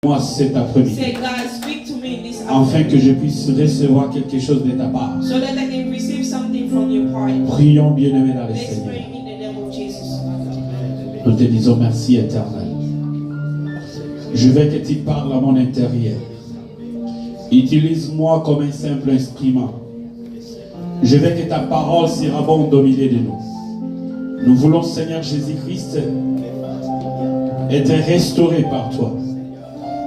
Moi cet après-midi, Say, God, speak to me this afin que afternoon, je puisse recevoir quelque chose de ta part. so that I can receive something from your part. Prions, bien-aimés dans le Let's Seigneur. pray in the name of Jesus. Nous te disons merci, Éternel. Je veux que tu parles à mon intérieur. Utilise-moi comme un simple instrument. Je veux que ta parole surabonde au milieu de nous. Nous voulons, Seigneur Jésus-Christ, être restaurés par toi.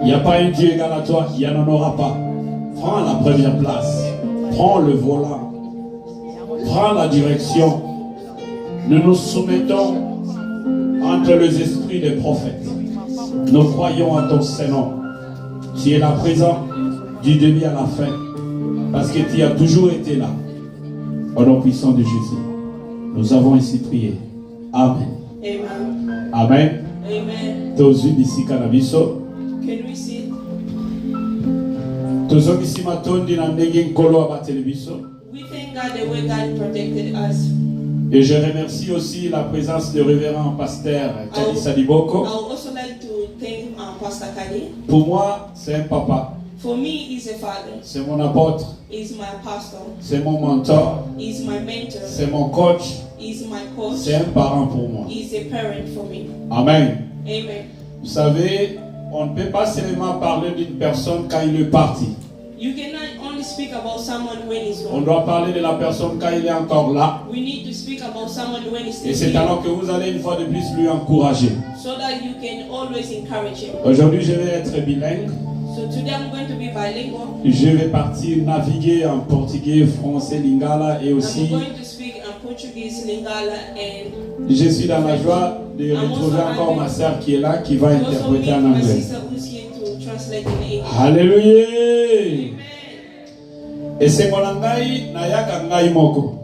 Il n'y a pas un Dieu égal à toi, il n'y en aura pas. Prends la première place. Prends le volant. Prends la direction. Nous nous soumettons entre les esprits des prophètes. Nous croyons à ton Saint-Nom. Tu es là présent du début à la fin. Parce que tu as toujours été là. Au nom puissant de Jésus. Nous avons ainsi prié. Amen. Amen. Amen. Amen. Tozu d'ici canabiso. Can we see? Tozo d'ici matondi na ndenge nkolo abateli biso. We thank God the way God protected us. Et je remercie aussi la présence du révérend pasteur Kalisa Liboko. I would also like to thank Pastor Kadi. Pour moi, c'est un papa. For me, he's a father. C'est mon apôtre. He's my pastor. C'est mon mentor. He's my mentor. C'est mon coach. He's my coach. C'est un parent pour moi. He's a parent for me. Amen. Amen. Vous savez, on ne peut pas seulement parler d'une personne quand il est parti. You cannot only speak about someone when he's On gone. doit parler de la personne quand il est encore là. We need to speak about someone when he's Et still c'est here, alors que vous allez une fois de plus lui encourager. so that you can always encourage him. Aujourd'hui, je vais être bilingue. So today I'm going to be bilingual. Je vais partir naviguer en portugais, français, lingala et aussi I'm going to speak in Portuguese, Lingala, and je suis dans la joie de retrouver encore ma sœur qui est là, qui va also interpréter meet en my anglais. sister who's here to translate in English. Alléluia. Amen. Et c'est mon angai nayaka ngai moko.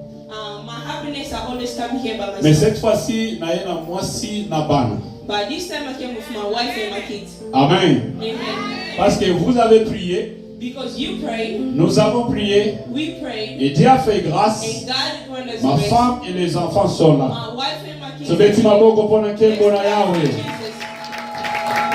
My happiness I always come here by Mais myself. cette fois-ci naye na mwasi na bana. But this time I came with my wife and my kids. Amen. Amen. Parce que vous avez prié, Because you pray, nous avons prié we pray, et Dieu a fait grâce. and God granted us Ma grace. femme et les enfants sont là. My wife and my kids. Ce petit maboko pour lequel Let's bon thank Yahweh. Jesus.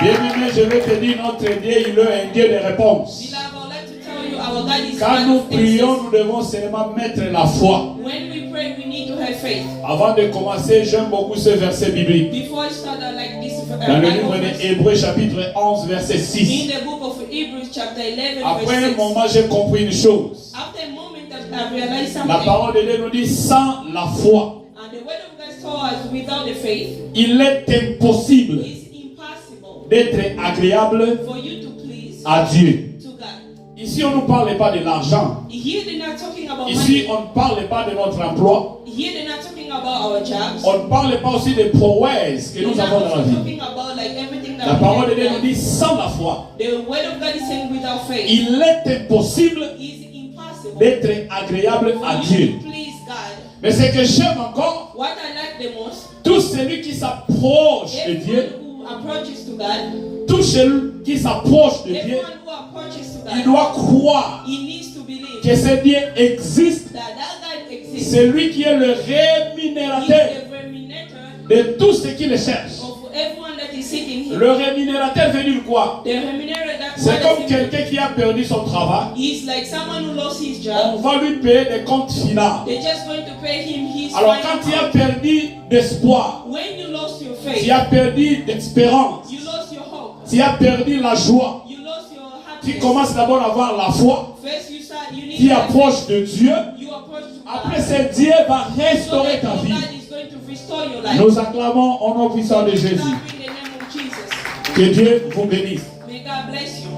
Bien-aimé, je vais te dire, notre Dieu, il est un Dieu de réponse. Beloved, I would like to tell you our God is Quand God nous of prions, answers. nous devons seulement mettre la foi. When we pray, we need to have faith. Avant de commencer, j'aime beaucoup ce verset biblique. Before I start, I like this Dans le Bible livre verse. de Hébreux, chapitre 11, verset 6. In the book of Hebrews, chapter 11, Après un verse 6. moment, j'ai compris une chose. After a moment, I realized La something. parole de Dieu nous dit, sans la foi, And the word of God told us, without the faith, il est impossible it's impossible d'être agréable for you to please à Dieu. to God. Ici, on ne nous parle pas de l'argent. Here they're not talking about Ici, money. on ne parle pas de notre emploi. Here they're not talking about our jobs. On ne parle pas aussi des prouesses que They're nous not avons dans la also vie. talking about like everything that La we parole de have Dieu nous done. dit, sans la foi, The word of God is saying without faith, il est impossible it's impossible d'être agréable for à you Dieu. to please God. Mais ce que j'aime encore, What I like the most, tout celui qui s'approche de Dieu, everyone who approaches to God, tout celui qui s'approche de Dieu, everyone who approaches to il God, doit croire he needs to believe que ce Dieu existe. that God exists. C'est lui qui est le He's rémunérateur the remunerator de tout ce qui le cherche. of everyone that is seeking Him. Le rémunérateur veut dire quoi? The remunerator, C'est comme quelqu'un qui a perdu son travail. He's like someone who lost his On job. va lui payer des comptes finaux. They're just going to pay him his Alors final quand tu as amount. perdu d'espoir, When you lost your tu faith, as perdu d'espérance, you lost your hope, tu as perdu la joie, you lost your tu happiness. commences d'abord à avoir la foi, First you need tu to have approches de Dieu. faith. You approach to Après, God. ce Dieu va So restaurer that ta God vie. is going to restore your life. Nous acclamons au nom puissant de Jésus. Clap in the name of Jesus. Que Dieu vous bénisse. May God bless you.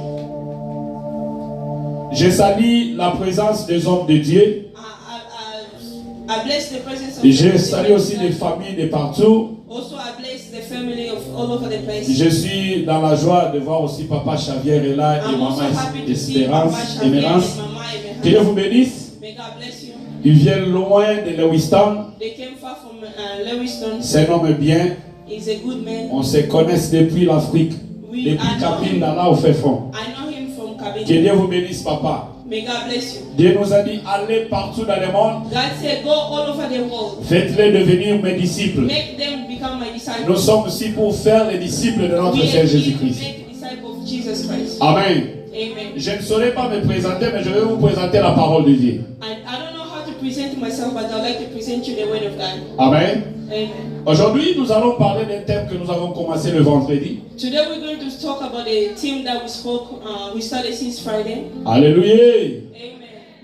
Je salue la présence des hommes de Dieu. I bless the presence of Et je God. salue aussi les familles de partout. Also, I bless the family of all over the place. Je suis dans la joie de voir aussi Papa Xavier est là et I'm also Maman happy to see Espérance. Papa Xavier and Émérance. Mama Que Dieu Emerance. vous bénisse. May God bless you. Ils viennent loin de Lewiston. They came far from Lewiston. C'est un homme bien. He's a good man. On se connaît depuis l'Afrique. Depuis I know Capine, him. là au fait fond. I know him from Que Kabini. Dieu vous bénisse, Papa. May God bless you. Dieu nous a dit, allez partout dans le monde. God said, go all over the world. Faites-les devenir mes disciples. Make them become my disciples. Nous sommes ici pour faire les disciples de notre We Seigneur are here to Jésus-Christ. make disciples of Jesus Jesus Christ. Amen. Amen. Je ne saurais pas me présenter, mais je vais vous présenter la parole de Dieu. I don't know how to present myself, but I'd like to present you the word of God. Amen. Amen. Aujourd'hui, nous allons parler d'un thème que nous avons commencé le vendredi. Today we're going to talk about a theme that we started since Friday. Alléluia. Amen.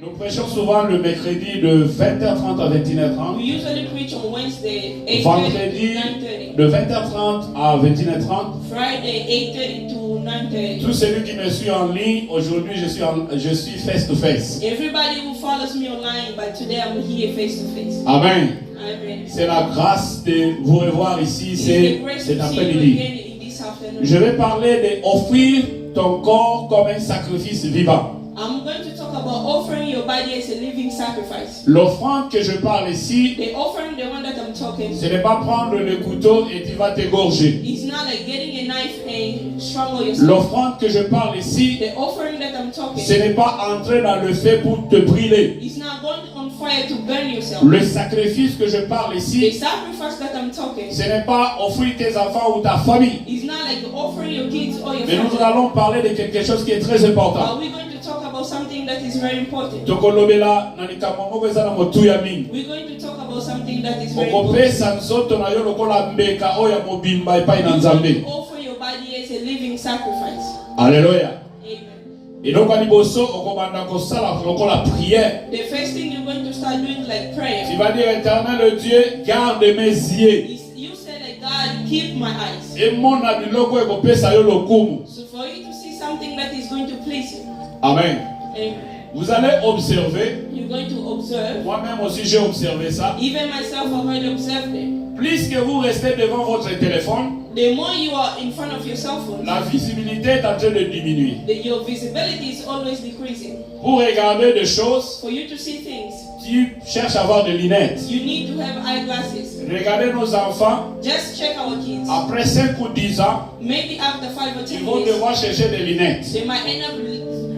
Nous prêchons souvent le mercredi de 20h30 à 21h30. We usually preach on Wednesday, 8:30 Vendredi to 9:30. de 20h30 à 21h30. Friday, 8:30 to 9:30. Tous celui qui me suit en ligne, aujourd'hui je suis face to face. Everybody who follows me online, but today I'm here face to face. Amen. Amen. C'est la grâce de vous revoir ici It's the grace cet to see you après-midi. again in this afternoon. Je vais parler d'offrir ton corps comme un sacrifice vivant. I'm going to talk about offering your body as a living sacrifice. L'offrande que je parle ici, The offering, the one that I'm talking, ce n'est pas prendre le couteau et tu vas t'égorger. is not like getting a knife and strangle yourself. L'offrande que je parle ici, The offering that I'm talking, ce n'est pas entrer dans le feu pour te brûler. is not going on fire to burn yourself. Le sacrifice que je parle The ici, sacrifice that I'm talking ce n'est pas offrir tes enfants ou ta famille. is not like offering your kids or your Mais nous family. allons parler de quelque chose qui est très important. But we're going to talk about something that is very important. Tokolobela na likambo moko eza na motuya mingi. We're going to talk about something that is very important. Okopesa nzoto na yo lokola mbeka oyo ya mobimba epai na You're Nzambe. going to offer your body as a living sacrifice. Alléluia. Amen. Et donc à liboso okobanda kosala lokola prière. The first thing you're going to start doing like prayer. Tu vas dire Éternel Dieu, garde mes yeux. You say like, God, keep my eyes. Et mona biloko ekopesa yo lokumu. So for you to see something that is going to please you. Amen. Amen. Vous allez observer. You're going to observe. Moi-même aussi j'ai observé ça. Even myself, I've already observed it. Plus que vous restez devant votre téléphone, The more you are in front of your cell phone, la visibilité est en train de diminuer. your visibility is always decreasing. Pour regarder des choses, For you to see things, tu cherches à avoir des lunettes. you need to have eyeglasses. Regardez nos enfants, Just check our kids. après 5 ou 10 ans, Maybe after 5 or 10 ils vont years, devoir chercher des lunettes. they might end up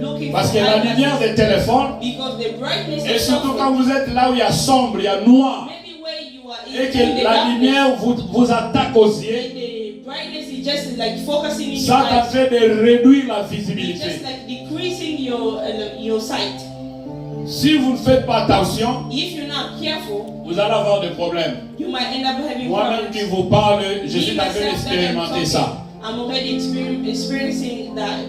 looking Parce for que la lumière eyeglasses. des téléphones, Because the brightness et of surtout cell quand phone, vous êtes là où il y a sombre, il y a noir, maybe where you are et in que the la darkness, lumière vous attaque aux yeux, and the brightness is just like focusing in your ça est en eyes. train de réduire la It's visibilité. just like decreasing your sight. Si vous ne faites pas attention, If you're not careful, vous allez avoir des problèmes. you might end up having Moi-même qui problems. vous parle, je Me, suis en train myself, that I'm d'expérimenter talking, ça. I'm already experiencing that.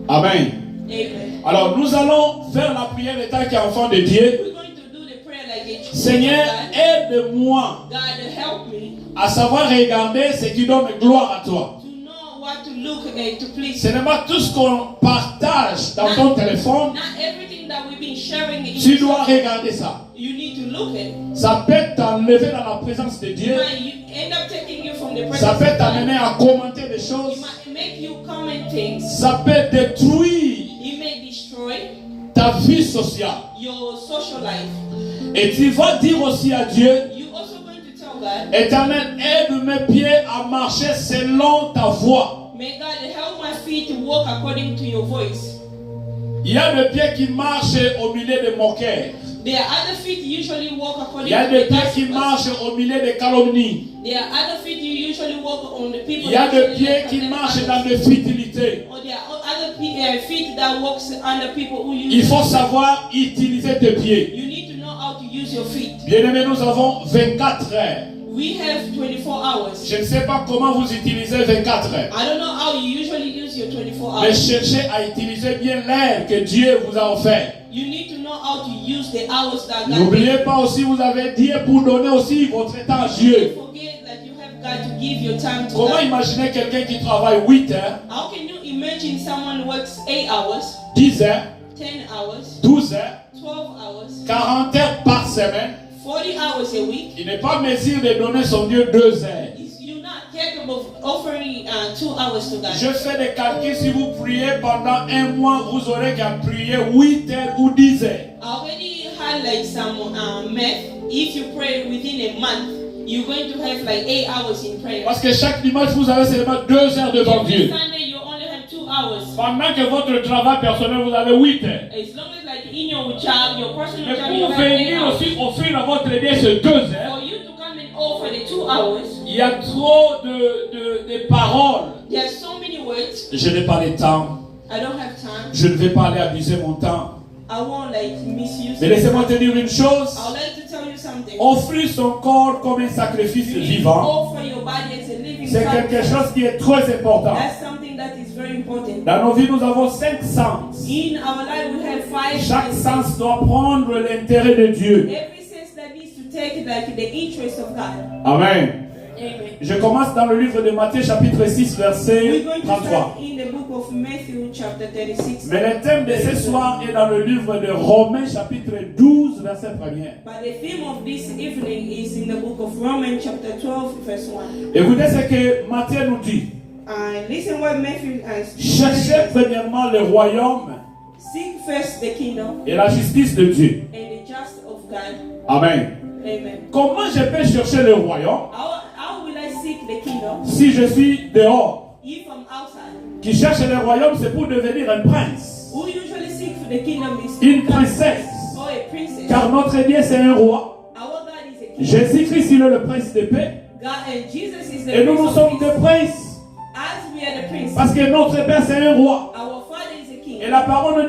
Amen. Amen. Alors nous allons faire la prière étant qu'enfant de Dieu. We're going to do the prayer like a child. Seigneur, aide-moi God, help me à savoir regarder ce qui donne gloire à toi. to know what to look at to please Ce you. n'est pas tout ce qu'on partage dans ton téléphone. Not everything that we've been sharing in Tu dois yourself, regarder ça. you need to look at. Ça peut t'enlever dans la présence de Dieu. You end up taking you from the Ça presence peut of t'amener God. à commenter des It choses. might make you comment things. Ça peut détruire It may destroy ta vie sociale. your social life. Et tu vas dire aussi à Dieu, You're also going to tell God, Éternel, aide mes pieds à marcher selon ta voie. may God help my feet to walk according to your voice. Il y a des pieds qui marchent au milieu de moqueurs. There are other feet you usually walk Il according y a to des the pieds qui gospel. marchent au milieu des calomnies. There are other feet you usually walk on the people. Il y a that des usually pieds like qui condemn marchent others. dans des futilités. Or there are other feet that walks under people who use. Il faut savoir utiliser tes pieds. You need to know how to use your feet. Bien-aimés, nous avons 24 heures. We have 24 hours. Je ne sais pas comment vous utilisez 24 heures. I don't know how you usually use your 24 Mais hours. cherchez à utiliser bien l'air que Dieu vous a offert. You need to know how to use the hours that God N'oubliez pas aussi, vous avez Dieu pour donner aussi votre temps à Dieu. Don't forget that you have God to give your time to Comment God. imaginer quelqu'un qui travaille 8 heures, How can you imagine someone works 8 hours, 10 heures, 10 hours, 12 heures, 12 hours, 40 heures par semaine? 40 hours a week? Il n'est pas mesure de donner son Dieu 2 heures. You're not capable of offering 2 hours to God. Je fais des calculs, si vous priez pendant un mois, vous aurez qu'à prier 8 heures ou 10 heures. I already had like some math. If you pray within a month, you're going to have like 8 hours in prayer. Parce que chaque dimanche, vous avez seulement 2 heures devant Every Dieu. Sunday you only have 2 hours. Pendant que votre travail personnel, vous avez 8 heures. As long as like in your job, your personal Mais job, you pour have 8 venir hours. aussi offrir à votre Dieu ces 2 heures, For you to come and offer the 2 hours, il y a trop de paroles. there are so many words. Je n'ai pas le temps. I don't have time. Je ne vais pas aller abuser mon temps. I won't like misuse Mais it. laissez-moi te dire une chose. I would like to tell you something. Offrir son corps comme un sacrifice You need to vivant, offer your body as a living c'est quelque sacrifice. chose qui est très important. That's something that is very important. Dans nos vies, nous avons 5 sens. In our life, we have 5 Chaque senses. sens doit prendre l'intérêt de Dieu. Every sense that needs to take like the interest of God. Amen. Amen. Je commence dans le livre de Matthieu chapitre 6 We're verset going to 33. start in the book of Matthew chapter 36. Mais le thème de ce soir est dans le livre de Romains chapitre 12 verset 1er. But the theme of this evening is in the book of Romans chapter 12 verse 1. Écoutez ce que Matthieu nous dit. Listen what Matthew has Cherchez premièrement le royaume Seek first the kingdom et la justice de Dieu. and the justice of God. Amen. Amen. Comment je peux chercher le royaume How will I seek the kingdom si je suis dehors? if I'm outside? Qui cherche le royaume, c'est pour devenir un prince, Who usually seek for the kingdom is une princesse. or a princess. Car notre Dieu, c'est un roi. Our God is a king. Jésus-Christ, il est le prince de paix. God and Jesus is the Et nous, nous prince sommes of des peace. princes. As we are the prince, Parce que notre Père, c'est un roi. our Father is a king. Et la parole nous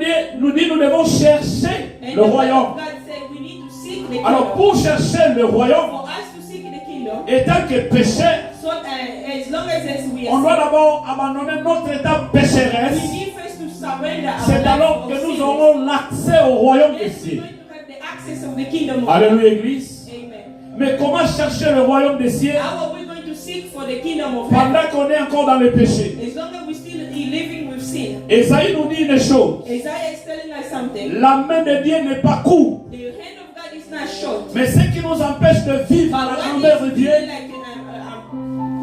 dit, nous devons chercher And le the word royaume. of God said we need to seek the Alors, kingdom. pour chercher le royaume, For us to seek the kingdom, étant que pécheur, so as long as we on are doit saved, d'abord abandonner notre état pécheresse. we need first to surrender our C'est life alors of que nous sin. aurons l'accès au royaume des Yes, we're cieux. going to have the access of the kingdom of Alléluia, Église. Amen. Mais comment chercher le royaume des cieux How are we going to seek for the kingdom of heaven? pendant qu'on est encore dans le péché? As long as we're still living with sin. Esaïe nous dit une chose. Isaiah is telling us something. La main de Dieu n'est pas courte. The hand of God is not short. Mais ce qui nous empêche de vivre But la what grandeur de is Dieu, really like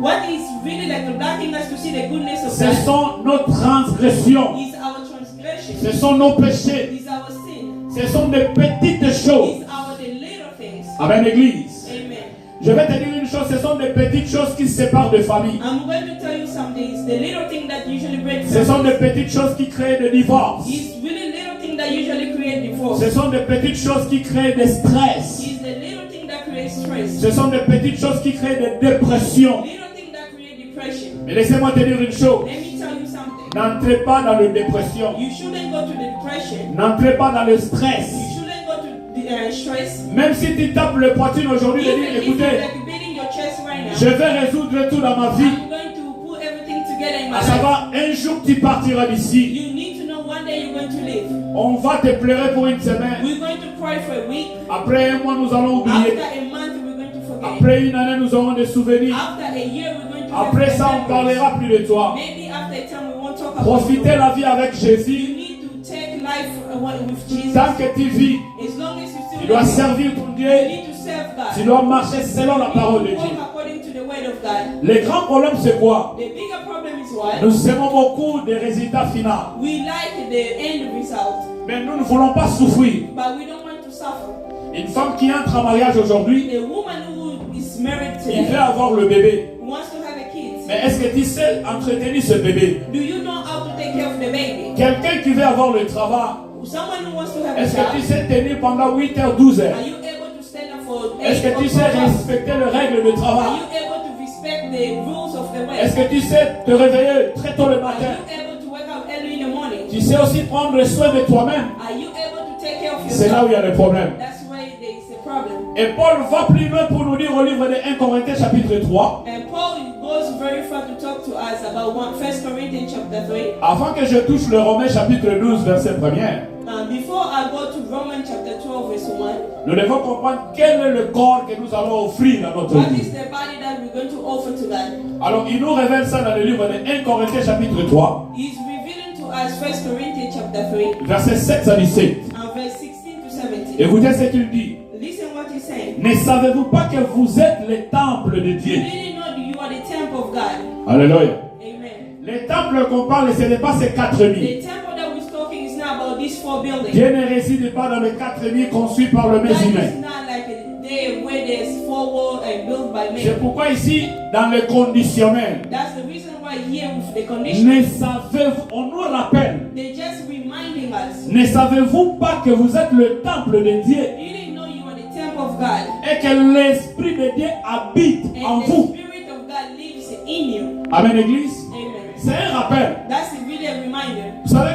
what is really like blocking us to see the goodness of ce God sont nos transgressions. is our transgression, Ce sont nos péchés. is our sin, Ce sont des petites choses. is our the little things. Amen, Église. Amen. Je vais te dire une chose. Ce sont des petites choses qui séparent de famille. I'm going to tell you something. It's the little thing that usually breaks Ce sont des families. petites choses qui créent des divorces. It's really little thing that usually create divorce. Ce sont des petites choses qui créent des stress. It's the little thing that creates stress. Ce sont des petites choses qui créent des dépressions. Little thing that create depression. Mais laissez-moi te dire une chose. Let me tell you something. N'entrez pas dans la dépression. You shouldn't go to the depression. N'entrez pas dans le stress. You shouldn't go to the stress. Même si tu tapes le poitrine aujourd'hui et Even dis, if you're écoutez, like beating your chest right now, je vais résoudre tout dans ma vie. I'm going to put everything together in my À life. savoir, un jour tu partiras d'ici. You need to know one day you're going to live. On va te pleurer pour une semaine. We're going to cry for a week. Après un mois, nous allons After oublier. a month, we're going to forget. Après une année, nous aurons des souvenirs. After a year, we're going to Après have ça, on ne parlera plus de toi. Maybe after a time, we won't talk about Profitez you. la vie avec You Jésus. need to take life with Jesus. Tant que tu vis, As long as you still tu dois live, servir ton you Dieu. need to serve Tu God. dois marcher selon la parole de You need to Dieu. walk according to the word of God. Le grand problème, c'est quoi? The bigger problem is what? Nous aimons beaucoup des résultats finaux. We like the end result, Mais nous ne voulons pas souffrir. but we don't want to suffer. Une femme qui entre en mariage aujourd'hui, A woman who is married il veut today avoir le bébé. wants to have a kid. Mais est-ce que tu sais entretenir ce bébé? Do you know how to take care of the baby? Quelqu'un qui veut avoir le travail, Someone who wants to have a est-ce que tu child, sais tenir pendant 8 heures, 12 heures? are you able to stand up for 8 Est-ce que or tu 12 sais hours? respecter les règles de Are travail? you able to respect the rules of the way? Est-ce que tu sais te réveiller très tôt le Are matin? you able to wake up early in the morning? Tu sais aussi prendre soin de toi-même? Are you able to take care of C'est là où yourself? il y a le problème. That's why there is a problem. Et Paul va plus loin pour nous dire au livre de 1 Corinthiens chapitre 3. And Paul goes very far to talk to us about 1 Corinthians chapter 3. Avant que je touche le Romains chapitre 12 verset 1er, Before I go to Romans chapter 12 verse 1, nous devons comprendre quel est le corps que nous allons offrir à notre what vie. is the body that we're going to offer to God? Alors il nous révèle ça dans le livre de 1 Corinthiens chapitre 3, He's revealing to us 1 Corinthians chapter 3 versets 7 à 17. and verse 16 to 17. Écoutez ce qu'il dit. Listen what he's saying. Ne savez-vous pas que vous êtes le temple de You Dieu? didn't know that you are the temple of God. Alléluia. Amen. Les temples qu'on parle, ce n'est pas ces 4 000. The temple that we're talking is not about these 4 buildings. Dieu ne réside pas dans les 4 000 conçus par le That main is humain. not like a day where there's 4 walls and built by C'est men. pourquoi ici, dans le conditionnel, That's the reason why here with the condition, ne savez-vous, on nous rappelle, they're just reminding us. ne savez-vous pas que vous êtes le temple de Dieu You didn't know you are the temple of God. et que l'Esprit de Dieu habite en And the vous? Spirit of God lives in you. Amen, Église. Amen. C'est un rappel. That's really a reminder. Vous savez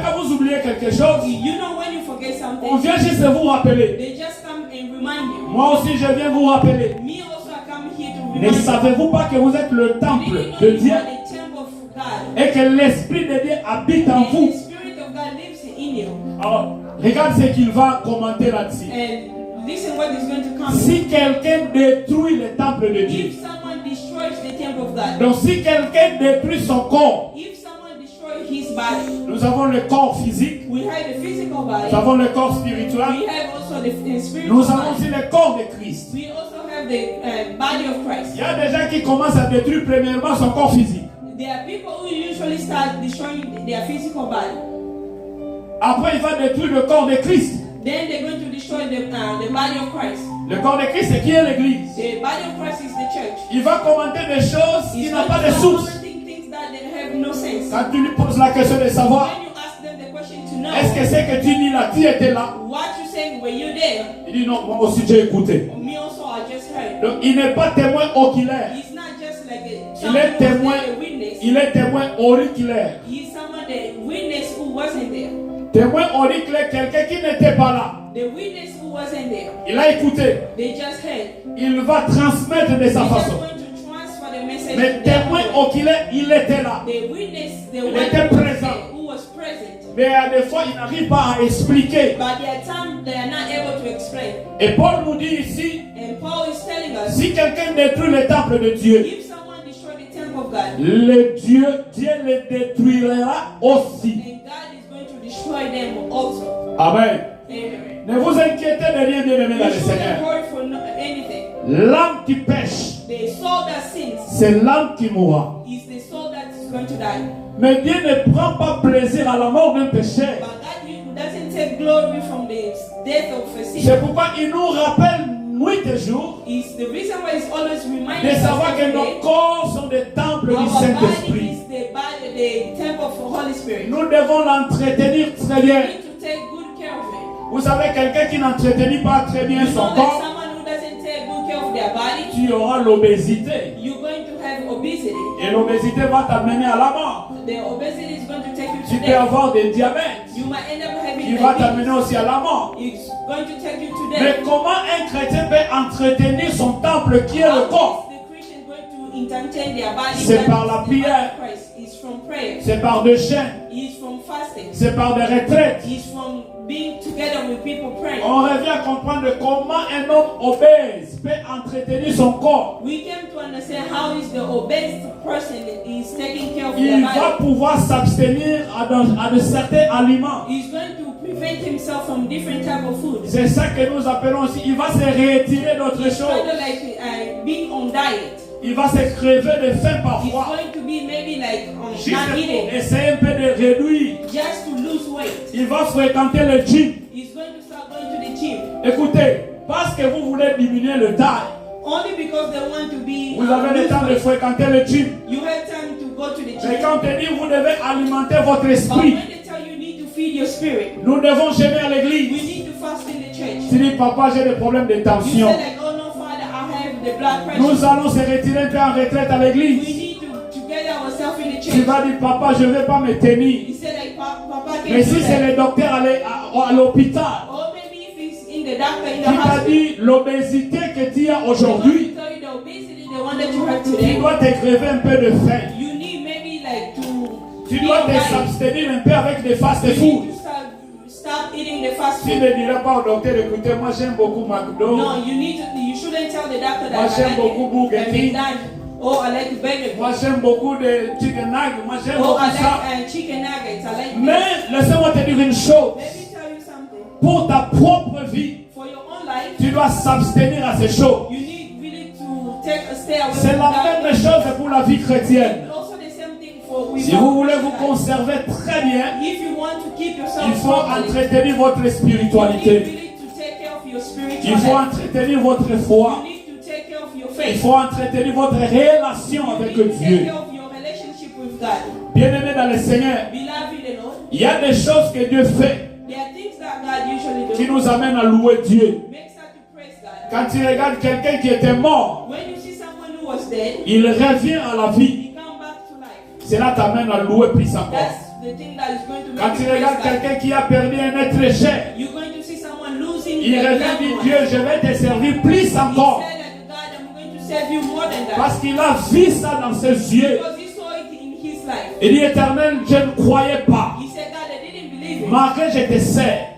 chose, You know when you forget on something, vient juste vous rappeler. they just come and remind you. Moi aussi, je viens vous rappeler. Me also I come here to Ne remind you. savez-vous pas que vous êtes le You temple didn't know de you Dieu are the temple of God. et que l'Esprit de Dieu habite en And vous? the Spirit of God lives in you. Alors, regarde ce qu'il va commenter là-dessus. And listen what is going to come. Si quelqu'un détruit le temple de Dieu, If someone destroys the temple of God, donc si quelqu'un détruit son corps, if someone destroys his body, nous avons le corps physique, we have the physical body, nous avons le corps spirituel, we have also the spiritual nous avons aussi body, le corps de Christ. we also have the body of Christ. Il y a des gens qui commencent à détruire premièrement son corps physique. There are people who usually start destroying their physical body. Après, il va détruire le corps de Christ. Then they're going to destroy the body of Christ. Le corps de Christ, c'est qui est l'Église. The body of Christ is the church. Il va commenter des choses qui He's n'ont going pas to de start source. commenting things that they have no sense. Quand tu lui poses la question de savoir, When you ask them the question to know, est-ce que c'est que tu dis là, tu étais là? what you saying, were you there? Il dit non, moi aussi j'ai écouté. Me also, I just heard. Donc il n'est pas témoin oculaire. He's not just like a Il est someone who was témoin, there, a witness. il est témoin auriculaire. He's someone that witness who wasn't there. Témoin auriculaire, quelqu'un qui n'était pas là. The witness who wasn't there. Il a écouté. They just heard. Il va transmettre de sa He's just façon. going to transfer the message. Mais to them. témoin oculaire, il était là. The witness, the Il one était présent. who was present. Mais à des fois, il n'arrive pas à expliquer. But there are times they are not able to explain. Et Paul nous dit ici, And Paul is telling us, si quelqu'un détruit le temple de Dieu, if someone destroys the temple of God, Dieu le détruira aussi. and God is going to destroy them also. Amen. Amen. Ne vous inquiétez de rien, bien-aimés dans You le shouldn't Seigneur. worry for anything. L'âme qui pêche, The soul that sins c'est l'âme qui mourra. is the soul that is going to die. Mais Dieu ne prend pas plaisir à la mort d'un pécheur. But God doesn't take glory from the death of a C'est sinner. pourquoi il nous rappelle nuit et jour It's the reason why He's always reminding de us savoir que every nos day, corps sont des temples du our body Saint-Esprit. is the temple of the Holy Spirit. Nous devons l'entretenir très We bien. need to take good care of it. Vous savez, quelqu'un qui n'entretenit pas très bien You son know that corps, someone who doesn't take good care of their body, tu auras l'obésité. you're going to have obesity. Et l'obésité va t'amener à la mort. The obesity is going to take you Tu to peux death. avoir des diabètes. You might end up having Il va t'amener diabetes. aussi à la mort. It's going to take you to Mais death. comment un chrétien peut entretenir son temple qui est le How corps? is the Christian going to entertain their body? C'est That par is la the prière. body of Christ. It's from prayer. C'est par des chaînes. It's from fasting. C'est par des retraites. It's from being together with people praying. On revient à comprendre comment un homme obèse peut entretenir son corps. We came to understand how is the obese person is taking care of Il their va body. pouvoir s'abstenir à de certains aliments. He's going to prevent himself from different type of food. C'est ça que nous appelons aussi. Il va se retirer d'autres It's kind choses. of like being on diet. Il va se crever de faim He's parfois. going to be maybe like Juste not pour eating, essayer un peu de réduire. just to lose weight. Il va fréquenter le gym. He's going to start going to the gym Écoutez, parce que vous voulez diminuer le taille, only because they want to be. vous avez le lose temps de weight. fréquenter le gym. You have time to go to the Mais gym. quand on dit vous devez alimenter votre But esprit, when they tell you need to feed your spirit, nous devons jeûner à we l'église. need to fast in the church. Tu dis papa j'ai des problèmes de You tension. say like, oh no, Father, I have the blood pressure. Nous allons se retirer un peu en retraite à We l'église. need to get ourselves in the Tu church. vas dire papa je ne vais pas me tenir. He said like, Papa can Mais do si c'est that. le docteur à l'hôpital Or maybe if it's in the doctor in the qui t'a hospital. dit l'obésité que tu as They aujourd'hui, want to tell you the obesity, the one that you have tu today. dois te crever un peu de faim. You need maybe like to Tu be dois on te diet. s'abstenir un peu avec des fast You food. need to stop eating the fast Tu food. ne diras pas au docteur, écoutez, moi j'aime beaucoup McDo. No, you shouldn't tell the doctor Moi, that j'aime beaucoup Burger King. Oh, I like burger. Moi j'aime beaucoup de chicken nuggets. Moi j'aime Oh, I beaucoup ça. like chicken nuggets. I like Mais laissez-moi te dire une chose. this. Let me tell you something. Pour ta propre vie, For your own life, tu dois s'abstenir à ces choses. you need really to stay away C'est from la that. même chose pour la vie chrétienne. Also the same thing for Si vous voulez vous conserver très bien, If you want to keep yourself il faut properly, entretenir votre you need spiritualité. really to take care of your spiritual Il faut life. entretenir votre foi. You need to take care of your Il faith. faut entretenir votre relation You avec need to take Dieu. care of your relationship with God. Bien-aimé dans le Seigneur, Beloved in the Lord, il y a des choses que Dieu fait there are things that God usually qui does. nous amènent à louer Dieu. Makes us to praise God. Quand tu regardes quelqu'un qui était mort, When you see someone who was dead, il revient à la vie. he come back to life. Cela t'amène à louer plus encore. That's the thing that is going to Quand make tu you regardes praise God. quelqu'un qui a perdu un être cher, You're going to see someone losing il their revient loved dit one. Dieu, je vais te servir plus He encore. said that God, I'm going to serve you more than that. Parce qu'il a vu ça dans ses yeux. Because he saw it in his life. Il dit Éternel, je ne croyais pas. He said, God, I didn't believe it. Malgré je te sers,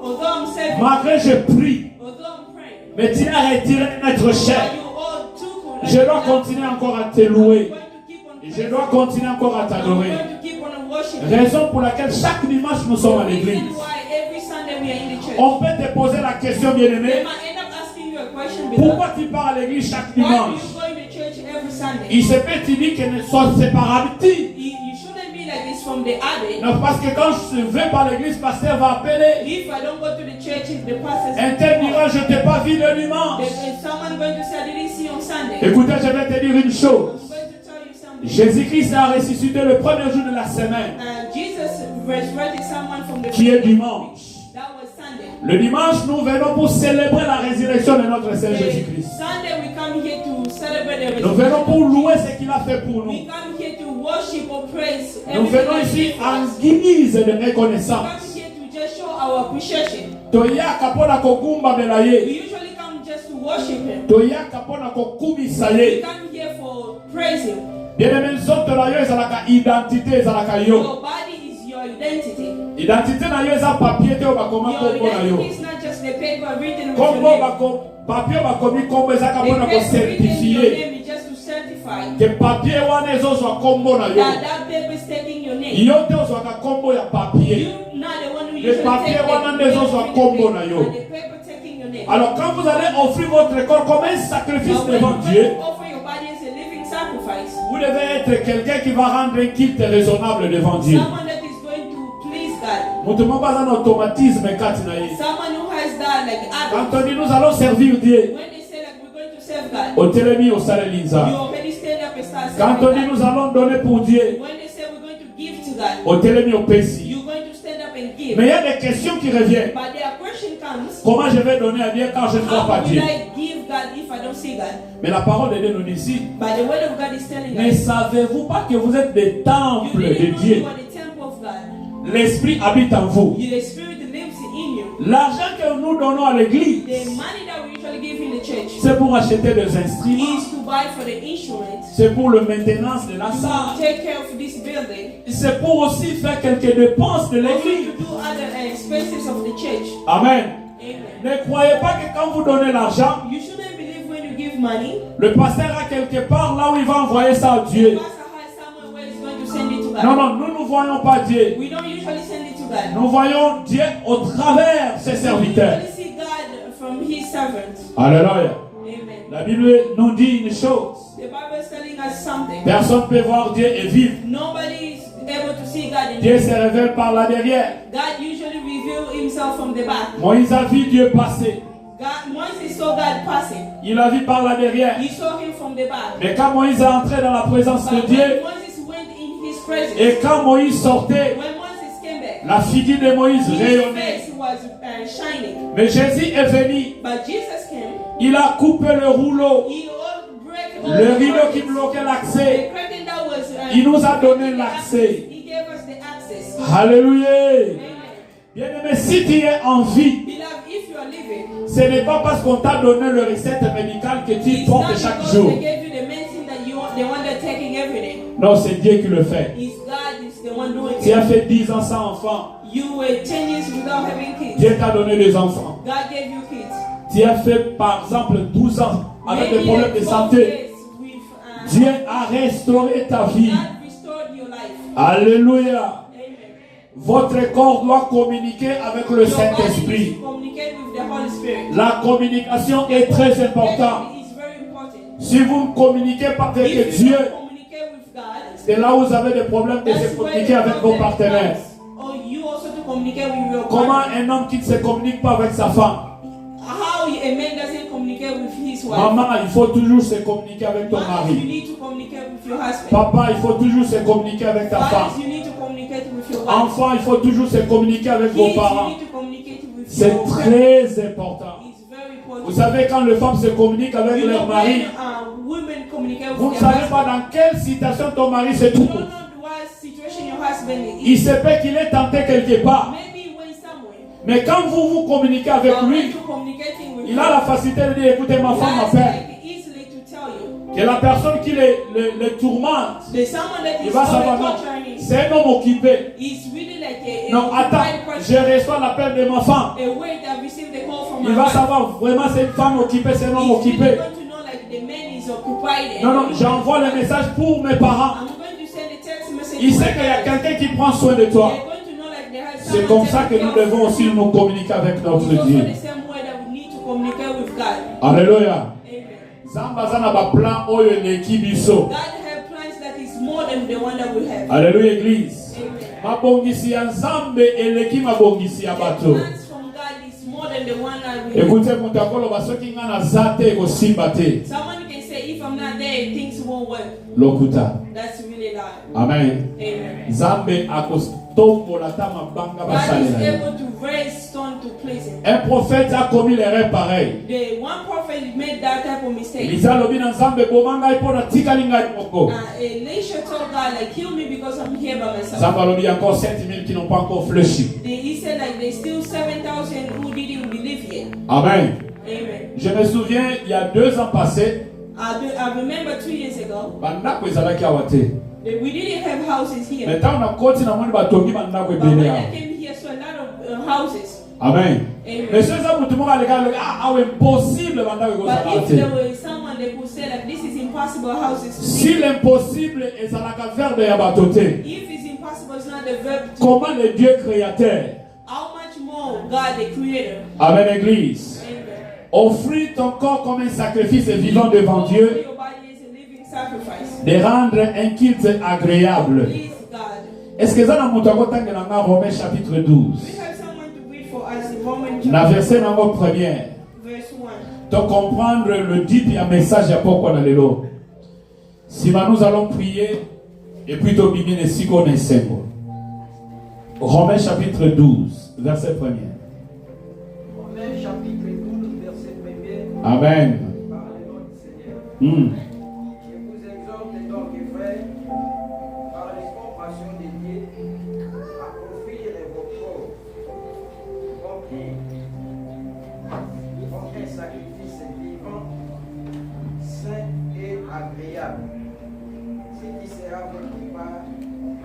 Although I'm serving, malgré je prie, although I'm praying, mais tu as retiré un être cher. but you all took. Je dois continuer encore à te louer. I'm going to keep on Et je praising. dois continuer encore à I'm t'adorer. going to keep on worshiping. Raison pour laquelle chaque dimanche nous sommes à l'église. Reason why every Sunday we are in the church. On peut te poser la question, bien-aimé. They might end up asking you a question, beloved. Pourquoi tu pars à l'église chaque Why do dimanche? you go to church every Sunday? Il se peut te dire que c'est par habitude. You shouldn't be like this from the habit. Non, parce que quand je vais par l'église, le pasteur va appeler. If I don't go to the church, if the pastor Un tel dira, je ne t'ai pas vu le dimanche. is someone going to say, I didn't see you on Sunday. Écoutez, je vais te dire une chose. I'm going to tell you something. Jésus-Christ a ressuscité le premier jour de la semaine, Jesus resurrected someone from the qui est dead. dimanche. That was Sunday. Le dimanche, nous venons pour célébrer la résurrection de notre Seigneur Jésus-Christ. Sunday we come here to celebrate the Nous venons resurrection. pour louer ce qu'il a fait pour We nous. come here to worship or praise. Nous everything venons that ici He did for en us. guise de We come reconnaissance. here to just show our appreciation. Toyaka pona kokumba We belaye. usually come just to worship Him. Toyaka pona kokumisa We ye. come here for praise Him. Bien-aimé, nzoto na yo ezalaka identité ezalaka yo. Your body is your identity. Identité na yo eza papier te bakoma Your kombo na yo. identity is not just the paper written with Kombo your name. bako papier bakomi kombo ezaka The pona ko paper written in your certifier. name is just to certify Que papier wana ezozwa kombo na yo. that paper is taking your name. Yo te ozwaka kombo ya papier. You not the one who Le usually papier take wana the nde ezozwa name kombo of na the yo. paper, and the paper taking your name. Alors quand vous allez offrir votre corps comme un sacrifice But when devant you Dieu, offer your body as a living sacrifice, vous devez être quelqu'un qui va rendre un culte raisonnable devant Dieu. someone that is going to please God, Nous ne sommes pas un automatisme kati na ye. someone who has that like Quand habit. on dit nous allons servir Dieu, When they say like we're going to serve God, au telemi au salé you linza. already stand up and start Quand serving on dit God. nous allons donner pour Dieu, When they say we're going to give to God, au telemi au pesi. you're going to stand up and give. Mais il y a des questions qui reviennent. But their question comes, Comment je vais donner à Dieu quand je ne vois pas how will Dieu? I give God if I don't see God? Mais la parole de Dieu nous dit ici, But the word of God is telling ne us, savez-vous pas que vous êtes des you temples de didn't know Dieu? you are the temple of God. L'Esprit habite en vous. The Spirit lives in you. L'argent que nous donnons à l'église, The money that we usually give in the church c'est pour acheter des instruments, is to buy for the insurance, c'est pour la maintenance de la to salle, take care of this building, c'est pour aussi faire quelques dépenses de also l'église. to do other expenses of the church. Amen. Amen. Ne croyez pas que quand vous donnez l'argent, You shouldn't believe when you give money, le pasteur a quelque part là où il va envoyer ça à the Dieu. pastor has somewhere where he's going to send it to God. Non, non, nous ne voyons pas Dieu. We don't usually send it to God. Nous voyons Dieu au travers ses We serviteurs. usually see God from His servants. Alléluia. Amen. La Bible nous dit une chose. The Bible is telling us something. Personne ne peut voir Dieu et vivre. Nobody is able to see God in Dieu you. se révèle par là derrière. God usually reveals Himself from the back. Moïse a vu Dieu passer. Moses saw God passing. Il a vu par là derrière. He saw Him from the back. Mais quand Moïse est entré dans la présence de But Dieu, when Moses went in His presence, et quand Moïse sortait, when Moses came back, la figure de Moïse his rayonnait. face was shining. Mais Jésus est venu. But Jesus came. Il a coupé le rouleau, He broke all le the rideau qui curtains. bloquait l'accès. The curtain that was, Il nous a donné the l'accès. access. He gave us the access. Alléluia. Amen. Bien-aimé, si tu es en vie, Beloved, if you are living, ce n'est pas parce qu'on t'a donné le recette médicale que tu it's portes not chaque because jour. they gave you the medicine that you want, the one they're taking every day. Non, c'est Dieu qui le fait. It's God is the one doing Tu it. as fait 10 ans sans enfant. You were 10 years without having kids. Dieu t'a donné des enfants. God gave you kids. Tu as fait par exemple 12 ans avec des Maybe problèmes de 12 santé. years with, Dieu a restauré ta vie. God restored your life. Alléluia. Amen. Votre corps doit communiquer avec le Your body Saint-Esprit. is to communicate with the Holy Spirit. La communication est très importante. It's very important. Si vous ne communiquez pas avec If you Dieu, don't communicate with God, c'est là où vous avez des problèmes de se that's where communiquer the avec vos problem partenaires. comes. Or you also to communicate with your Comment partner. un homme qui ne se communique pas avec sa femme? How a man doesn't communicate with his wife. Maman, il faut toujours se communiquer avec ton Mothers, you mari. need to communicate with your husband. Papa, il faut toujours se communiquer avec ta Fathers, femme. you need to communicate with your wife. Enfant, il faut toujours se communiquer avec vos Kids, you parents. need to communicate with C'est your parents. très important. It's very important. Vous savez, quand les femmes se communiquent avec You leur know, mari, when women communicate vous ne with their savez pas husband, dans quelle situation ton mari se you trouve. don't know what situation your husband husband il is. se peut qu'il est tenté quelque part. Maybe he went somewhere. Mais quand vous communiquez avec But when lui, you're communicating with il a la facilité de dire, écoutez, ma femme that's m'appelle. like easily to tell you. Que la personne qui le tourmente, There's someone that il is va always savoir, non, torturing him. c'est un homme occupé. He's really like a Non, attends, occupied je person. reçois l'appel de ma femme. A way that received a call from Il my va wife. savoir, vraiment, c'est une femme occupée, c'est un homme He's really occupé. going to know like the man is occupied. Non, non, j'envoie le message pour mes parents. I'm going to send a text message. Il to sait my qu'il y a parents. quelqu'un qui prend soin de toi. They're going to know like they have C'est someone comme ça que taking nous care of devons aussi nous communiquer avec you. notre It's also Dieu. the same way that we need to communicate with God. Alléluia. Amen. Zamba zana ba plan oyo eleki biso. God have plans that is more than the one that we have. Alléluia église. Amen. Mabongisi ya Nzambe eleki mabongisi ya The bato. plans from God is more than the one that we have. Écoutez mon takolo basoki nga na zate ko simba te. Someone can say, if I'm not there, things won't work. Lokuta. That's really lie. Amen. Amen. Nzambe akotombola ta mabanga God is basalela. able to raise stone to please him. Un prophète a commis l'erreur pareille. The one prophet made that type of mistake. Lisa lobi na Nzambe bomanga ipona tikali ngai moko. Elisha told God, like, kill me because I'm here by myself. Nzambe lobi encore 7000 qui n'ont pas encore fléchi. He said, like, there's still 7,000 who didn't believe yet. Amen. Amen. Je me souviens, il y a 2 ans passés, I remember 2 years ago, bandako ezalaki awa te. that we didn't have houses here. Mais ntango nakoti namoni batongi bandako But when ebele I awa. came here, so a lot of houses. Amen. Amen. Mais soki eza mutu moko aleka alobi awa impossible bandako But ekozala if there te. was someone that could say, like, this is impossible houses to Si live. l'impossible ezalaka verbe ya bato te, If it's impossible, it's not the verb to. comment le Dieu créateur, How much more God, the Creator? Amen église, Amen. offrit ton corps comme un sacrifice vivant devant Offer Dieu, your body as a living sacrifice. de rendre un culte agréable. Please God. Est-ce que ça na mutu akotangela nga Romains chapitre 12 We have someone to read for us in Romans na chapter verset nango première. verse 1. Donc comprendre le dit et un message à pourquoi on est là. Si nous allons prier et puis dominer les six qu'on est. Romains chapitre 12, verset 1er. Romains chapitre 12, verset 1er. Amen. Par le nom du Seigneur. Je vous exhorte donc, frères, par les compassions de Dieu, à offrir vos corps comme un sacrifice vivant, saint et agréable, ce qui sera votre part indigne,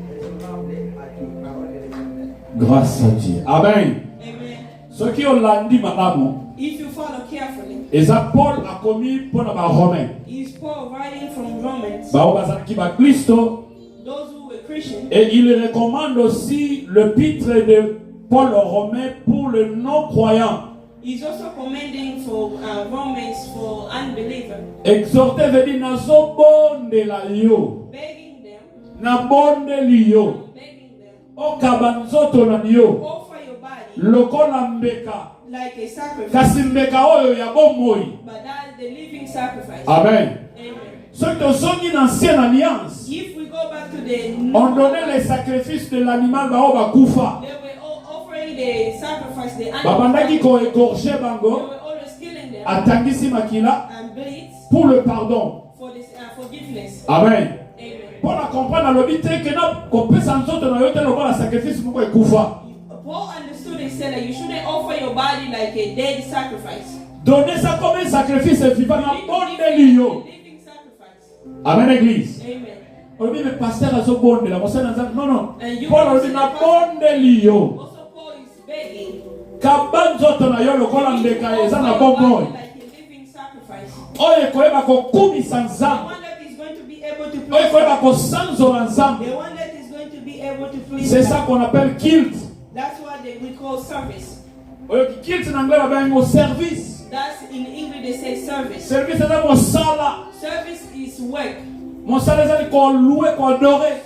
raisonnable à Dieu. Parole de l'Éternel. Grâce à Dieu. Amen. Amen. Ce qui ont lundi, madame, If you follow carefully, et ça Paul a commis pour les Romains. is Paul writing from Romans, Qui va Christo. those who were Christians, Et il recommande aussi le titre de Paul aux Romains pour le non-croyant. he's also commending for Romans for unbeliever, Exhorter veut dire nazo bonde la yo. begging them, Na bonde liyo. begging them, O kabanzoto na yo. offer your body Lokola mbeka. like a sacrifice, Kasi mbeka oyo ya bomoi. but that's the living sacrifice. Amen. Amen. Ceux qui sont une ancienne alliance, If we go back to the on donnait les sacrifices de l'animal bao bakufa. they were all offering the sacrifice, the Babandaki animal. ko égorger They bango. were always killing them Atangisi makila and bleeds pour le pardon. for this forgiveness. Amen. Amen. Pour la comprendre à l'obité que non, qu'on peut s'en sortir dans le lokola sacrifice moko ekufa. Paul understood and said that you shouldn't offer your body like a dead sacrifice. Donner ça comme un sacrifice vivant na You need to bonde give liyo. a living sacrifice. Amen église. Amen. On dit mais pasteur a so bonde la monsieur na non non. And you Paul on also dit na bonde liyo. Paul is begging. Kabanzoto na yo lokola mbeka eza na bomboy. Like a living sacrifice. Oyo koyeba kokumisa The nzambe. one that is going to be able to Oyo please koyeba God. kosanzola nzambe. The one that is going to be able to please C'est God. ça qu'on appelle kilt. That's what we call service. Oyo kilt en anglais ba bengo service. That's in English they say service. Service eza mosala. Service is work. Mosala eza ko louer ko adorer.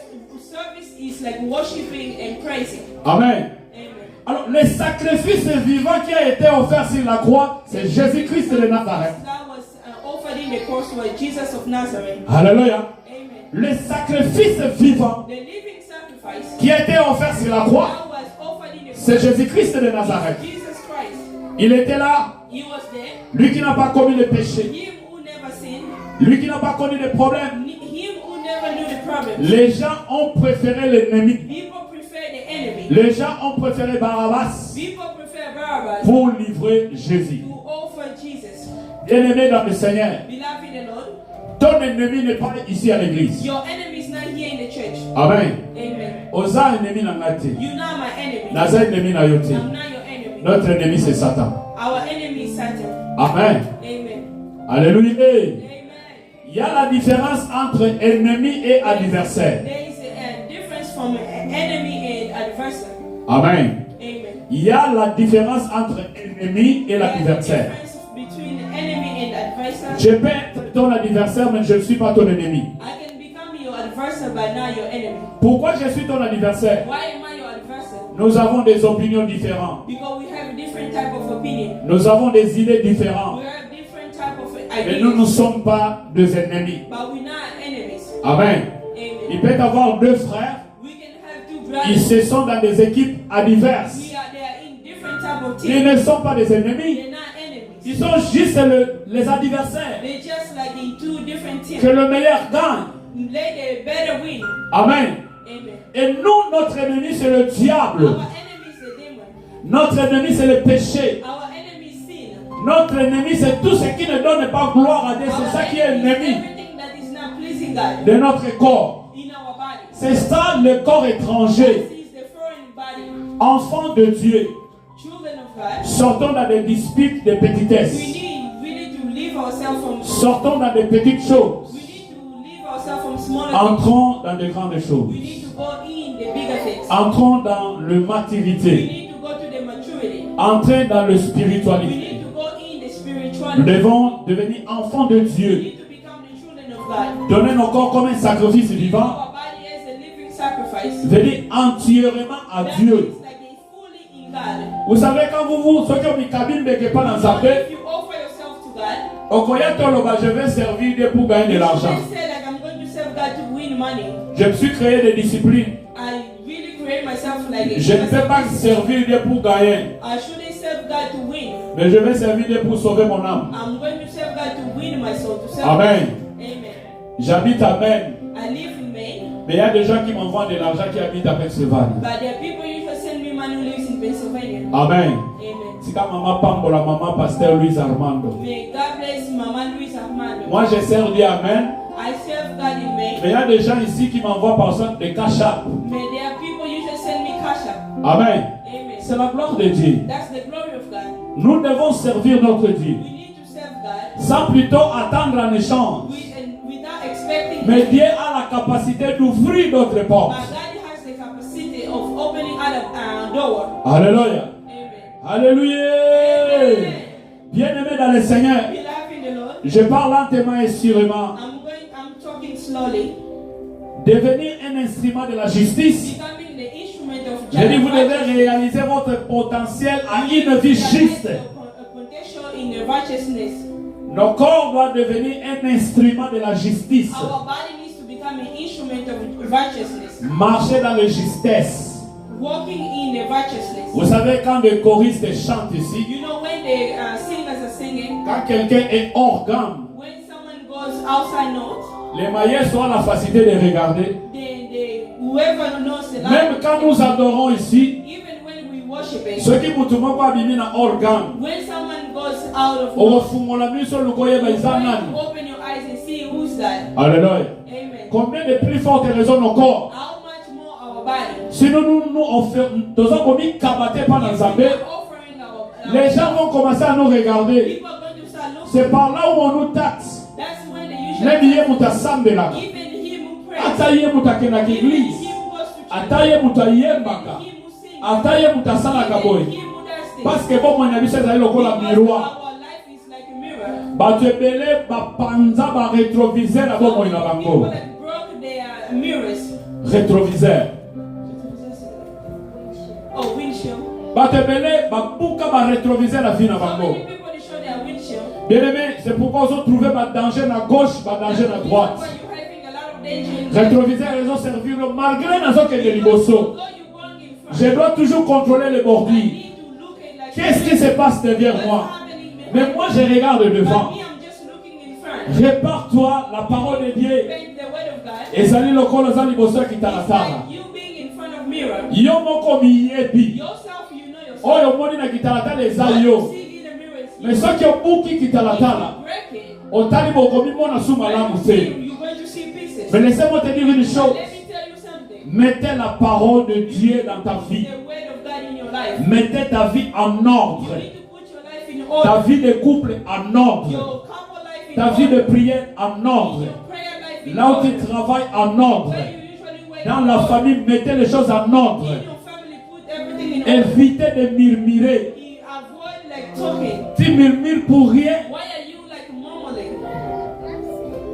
Service is like worshiping and praising. Amen. Amen. Alors, le sacrifice vivant qui a été offert sur la croix, c'est Jésus-Christ de Nazareth. That was offered in the cross was Jesus of Nazareth. Alléluia. Amen. Le sacrifice vivant The living sacrifice qui a été offert sur la croix, that was offered in the cross c'est Jésus-Christ de Nazareth. was Jesus Christ. Il était là, He was there. lui qui n'a pas commis de péché, Him who never sinned. lui qui n'a pas connu de problème, Him who never knew the problems. Les gens ont préféré l'ennemi. People prefer the enemy. Les gens ont préféré Barabbas People prefer Barabbas pour livrer Jésus. to offer Jesus. Bien-aimé dans le Seigneur, Beloved in the Lord, ton ennemi n'est pas ici à l'église. your enemy is not here in the church. Amen. Amen. Oza ennemi na ngati. You're not my enemy. Naza ennemi na yote. I'm not your enemy. Notre ennemi c'est Satan. Our enemy is Satan. Amen. Amen. Alléluia. Amen. Il y a la différence entre ennemi et adversaire. There is a difference from enemy and adversary. Amen. Amen. Il y a la différence entre ennemi et There's a l'adversaire. difference between enemy and adversary. Je peux être ton adversaire, mais je ne suis pas ton ennemi. I can become your adversary, but not your enemy. Pourquoi je suis ton adversaire? Why am I your adversary? Nous avons des opinions différentes. Because we have different type of opinion. Nous avons des idées différentes. We have different type of Mais nous ne ideas. sommes pas des ennemis. But we're not enemies. Amen. Il Amen. peut y avoir deux frères. We can have two Ils brothers. se sont dans des équipes adverses. They are in different type of Ils teams. ne sont pas des ennemis. They're not enemies. Ils sont juste les adversaires. They're just like in two different teams. Que le meilleur gagne. Let the better win. Amen. Amen. Et nous, notre ennemi, c'est le diable. Our enemy is the demon. Notre ennemi, c'est le péché. Our enemy is sin. Notre ennemi, c'est tout ce qui ne donne pas gloire à Dieu. Our C'est ça qui est enemy is ennemi everything that is not pleasing God de notre corps. in our body. C'est ça le corps étranger. This is the foreign body. Enfants de Dieu, Children of God. sortons dans des disputes de petitesse. We need to leave ourselves from. Sortons dans des petites choses. We need to leave ourselves from smaller things. Entrons dans de grandes choses. We need to go in the bigger things. Entrons dans le We maturité. need to go to the maturity. Entrez dans le We spiritualité. need to go in the Nous spirituality. devons devenir enfants de We Dieu. need to become the children of God. Donner nos corps comme un sacrifice vivant. Our body as a living sacrifice. Venir entièrement à That Dieu. means like a fully in God. Vous savez, quand vous, ceux qui ont mis cabine, mais qui pas dans sa So paix, if you offer yourself to God, je vais servir Dieu pour gagner de you l'argent. shouldn't say like I'm going to serve God to win money. Je me suis créé des disciplines. I really create myself like a Je ne peux pas servir Dieu pour gagner, I shouldn't serve God to win. mais je vais servir Dieu pour sauver mon âme. I'm going to serve God to win my soul, to serve Amen. God. Amen. J'habite à Maine, I live in Maine, mais il y a des gens qui m'envoient de l'argent qui habitent à Pennsylvanie. but there are people usually send me money who lives in Pennsylvania. Amen. Amen. C'est comme maman Pambola, maman pasteur Louise Armando. May God bless Mama Louise Armando. Moi, je sers Dieu, Amen. I serve God in Maine, Mais il y a des gens ici qui m'envoient par exemple des cash app. but there are people usually send me cash up. Amen. Amen. C'est la gloire de Dieu. That's the glory of God. Nous devons servir notre Dieu We need to serve God sans plutôt attendre en échange. without expecting. Mais Dieu a la capacité d'ouvrir d'autres But portes. God has the capacity of opening other door. Alléluia. Amen. Alléluia. Bien-aimé dans le Seigneur, Beloved in the Lord, je parle lentement et sûrement. I'm talking slowly. Devenir un instrument de la justice. Becoming the instrument of Je dis, vous devez righteousness. réaliser votre potentiel à une vie juste. A potential in the righteousness. Nos corps doivent devenir un instrument de la justice. Our body needs to become an instrument of righteousness. Marcher dans la justesse. Walking in the righteousness. Vous savez, quand les choristes chantent ici, You know when the singers are singing, quand quelqu'un est hors gamme, when someone goes outside notes, les maillets ont la facilité de regarder. whoever knows the Même quand nous adorons ici, even when we worshiping, ceux qui vous trouvent pas bien dans hors gamme, when someone goes out of on va notes, foutre la mise sur le coyer you're going to baïzanan. open your eyes and see who's that. Alléluia. Amen. Combien de plus fortes raisons nos corps? How much more our body? Si nous offrons, nous avons commis kabaté pendant If Zambé, we are offering our les gens vont commencer à nous regarder. people are going to start looking. C'est par là où on nous taxe. That's when they Les usually billets mutasambela. even him who prays, Ataye mutakena even l'église. him who goes to church, Ataye mutayembaka. him who sings, Ataye mutasala kaboy. even him who does things. Parce que bon, mon ami, c'est là lokola Because miroir. our life is like a mirror. Bato ebele bapanza ba rétroviseur na bon na People bango. that broke their mirrors. Rétroviseur. Oh, windshield. Bato ebele babuka ba rétroviseur na vie na So bango. many people they show their windshield. Bien aimé, c'est pourquoi ils ont trouvé ba danger à gauche, ba danger à droite. But you're having a lot of danger in life. Rétroviseur, ils ont servi malgré nazo que de liboso. Although you're going in front, Je dois toujours contrôler les I bordures. need to look at like Qu'est-ce qui se passe derrière what's moi? happening behind Mais moi, je regarde me. devant. But me, I'm just looking in front. Répare-toi la parole de Dieu Bend the word of God. ezali lokola za liboso It's kitalatala. like you being in front of mirror. Yo moko miyebi. Yourself, you know yourself. Oyo moni na kitalatala eza What you yo. see in the mirror is you. Mais soki obuki If kitalatala, you break it, otali bokomi mona su malamu te. you're going to see pieces. Mais laissez-moi te dire une chose. Let me tell you something. Mettez la parole de Dieu dans ta vie. The word of God in your life. Mettez ta vie en You ordre. need to put your life in Ta order. vie de couple en ordre. Your couple life in Ta vie de order. prière en ordre. Your prayer life in Là où order. tu travailles en ordre. Where you usually wake Dans up la in famille, mettez les choses en ordre. your family, put everything in order. Évitez de murmurer. You avoid like talking. Tu murmures pour rien. Why are you like mumbling?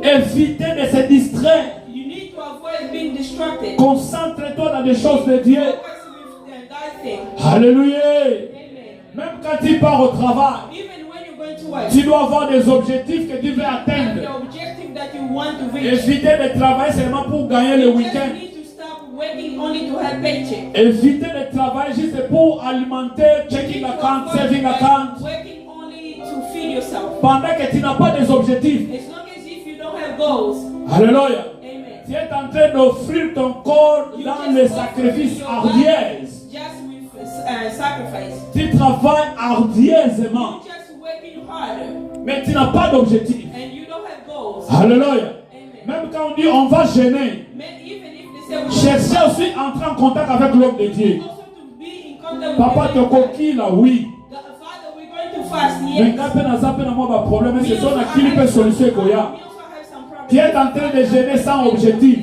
Évitez de se distraire. You need to avoid being distracted. Concentre-toi dans les choses de Dieu. Focus with God's thing. Alléluia. Amen. Même quand tu pars au travail, Even when you're going to work, tu dois avoir des objectifs que tu veux have atteindre. the objective that you want to reach. Évitez de travailler seulement pour gagner le You just week-end. need to stop working only to have paycheck. Évitez de travailler juste pour alimenter, checking account, saving account. Working only to feed yourself. Pendant que tu n'as pas des objectifs. As long as if you don't have goals. Alléluia. Amen. Tu es en train d'offrir ton corps You dans just le offer sacrifice your ardiès. body just with sacrifice. Tu travailles ardieusement, You're just working harder mais tu n'as pas d'objectif. and you don't have goals. Alléluia. Amen. Même quand on dit on va gêner, Man, even if they say we cherchez aussi à entrer en contact avec l'homme de Dieu. also to be in contact with Papa the te living God. coquille là, oui. Father, we're going to fast. Mais Yes. quand on a zappé dans moi problème, We c'est also son have qui peut solution some- qu'il y a. we also have some problems. Tu es en train de gêner sans objectif.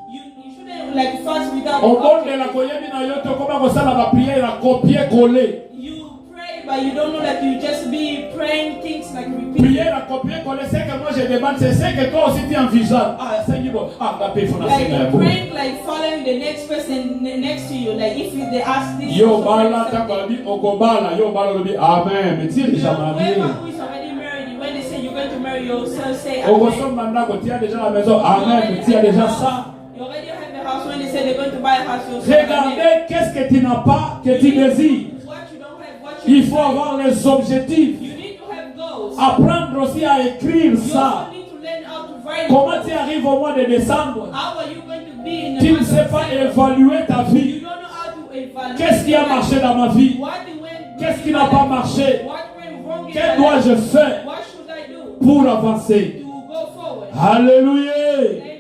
You shouldn't like fast without Au an monde de la objective. koyebi na yo te comment ça la prière la copier-coller. You pray, but you don't know that you just be praying things like repeat. Prière la copier-coller, c'est que moi je demande, c'est que toi aussi tu envisages. Ah, c'est bon. Ah, la paix, il faut la Like faire. praying, like following the next person next to you. Like if they ask this, Yo also pray bala something. takoli okobala yo bala lobi amen. Mais tu es You déjà know, marié. whoever who is already married, when they say you're going to marry yourself, say Ogosom amen. mandako tu as déjà la maison. Amen. Mais tu as déjà ça. You already have the house. When they say they're going to buy a house, you say amen. Regardez qu'est-ce que tu n'as pas, que tu désires. What you don't have, what you Il faut avoir les objectifs. You need to have goals. Apprendre aussi à écrire You ça. also need to learn how to write. Comment tu arrives au mois de décembre? How are you going to be in the Tu ne month sais of pas December? évaluer ta You vie. don't know how to evaluate. Qu'est-ce qui a your life. marché dans ma vie? What went Qu'est-ce qui n'a pas marché? What went wrong in Que my dois-je life? faire What should I do pour avancer? to go forward? Alléluia. Amen.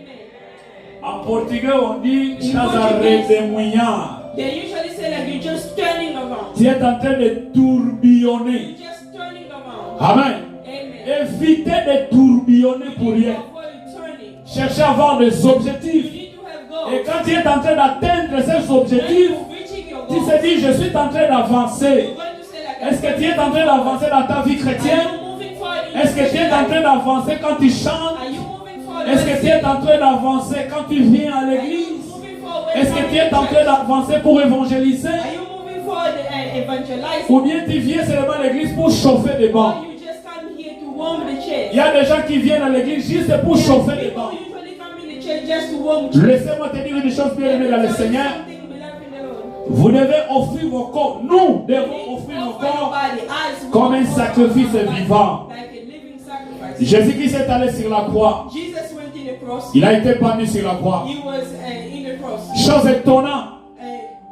En portugais, on dit In "Estás a Portuguese, redemoinhar." They usually say like you're just turning around. Tu es en train de tourbillonner. You're just turning around. Amen. Amen. Évitez de tourbillonner pour You need to rien. avoid turning. Cherchez à avoir des You objectifs. need to have goals. Et quand tu es en train d'atteindre ces When objectifs, you're reaching your tu goals, te dis, je suis en train d'avancer. you're going to say like, Est-ce que tu es en train d'avancer dans ta vie are chrétienne? you moving forward in Est-ce que tu es en train d'avancer quand tu chantes? Are you moving forward? Est-ce que tu es en train d'avancer quand tu viens à l'église? Est-ce que tu es en train d'avancer pour évangéliser? Are you moving forward and evangelizing? Ou bien tu viens seulement à l'église pour chauffer des Or bancs? you just come here to warm the chair? Il y a des gens qui viennent à l'église juste pour chauffer des People bancs. usually come in the church just to warm chairs. Laissez-moi te dire une chose bien aimée dans le Seigneur. Something beloved in the Lord. Vous devez offrir vos corps. Nous devons offrir nos Offer your corps body as comme un one sacrifice like vivant. a living sacrifice. Jésus-Christ est allé sur la croix. Jesus went in the cross. Il a été pendu sur la croix. He was in the cross. Chose étonnante.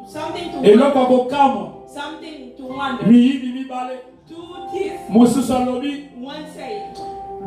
Something to Et wonder. là, comme Something to wonder. mi bale, Two teeth. mosusu alobi, One say,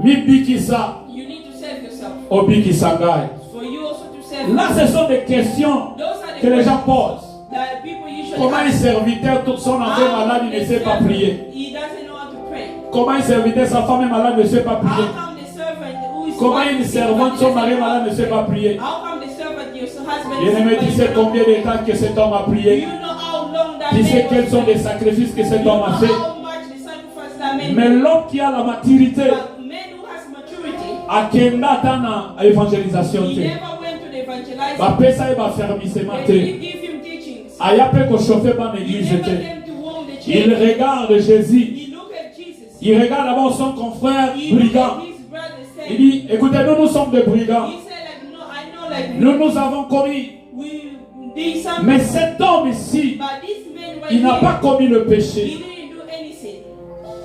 mi bikisa, you need to save yourself. obikisa ngai. For you also to save Là, yourself. ce sont des questions Those are the que les gens questions posent. that people usually Comment un ask. serviteur, tout son enfant malade, il ne sait pas prier? He doesn't know how to pray. Comment un serviteur, sa femme est malade, ne sait pas prier? How come the servant who is Comment wife une is sick, servante, but son he mari doesn't know malade, how ne to sait pray? pas prier? How come the servant, your husband Bien is aimé, sick, tu but sais you don't combien know? de temps que cet homme a Do prié? you know how long that Tu sais man quels was sont les praying? sacrifices que You cet know homme a fait? how much the sacrifice that man Mais made? l'homme qui a la maturité, But man who has maturity, akenda ata na évangélisation he te. never went to the evangelizing. Bapesa ye bafermissement They te. didn't give him teachings. Aya pe kochauffer ban He église never te. came to warm the Il church. regarde Jésus. He looked at Jesus. Il regarde d'abord son confrère He looked brigand. at his brother Il saying, dit, écoutez, nous sommes des brigands. he said like, no, I know like Nous avons commis. we did something. Mais cet homme ici, But this man right il n'a pas here, commis le he péché. didn't do anything.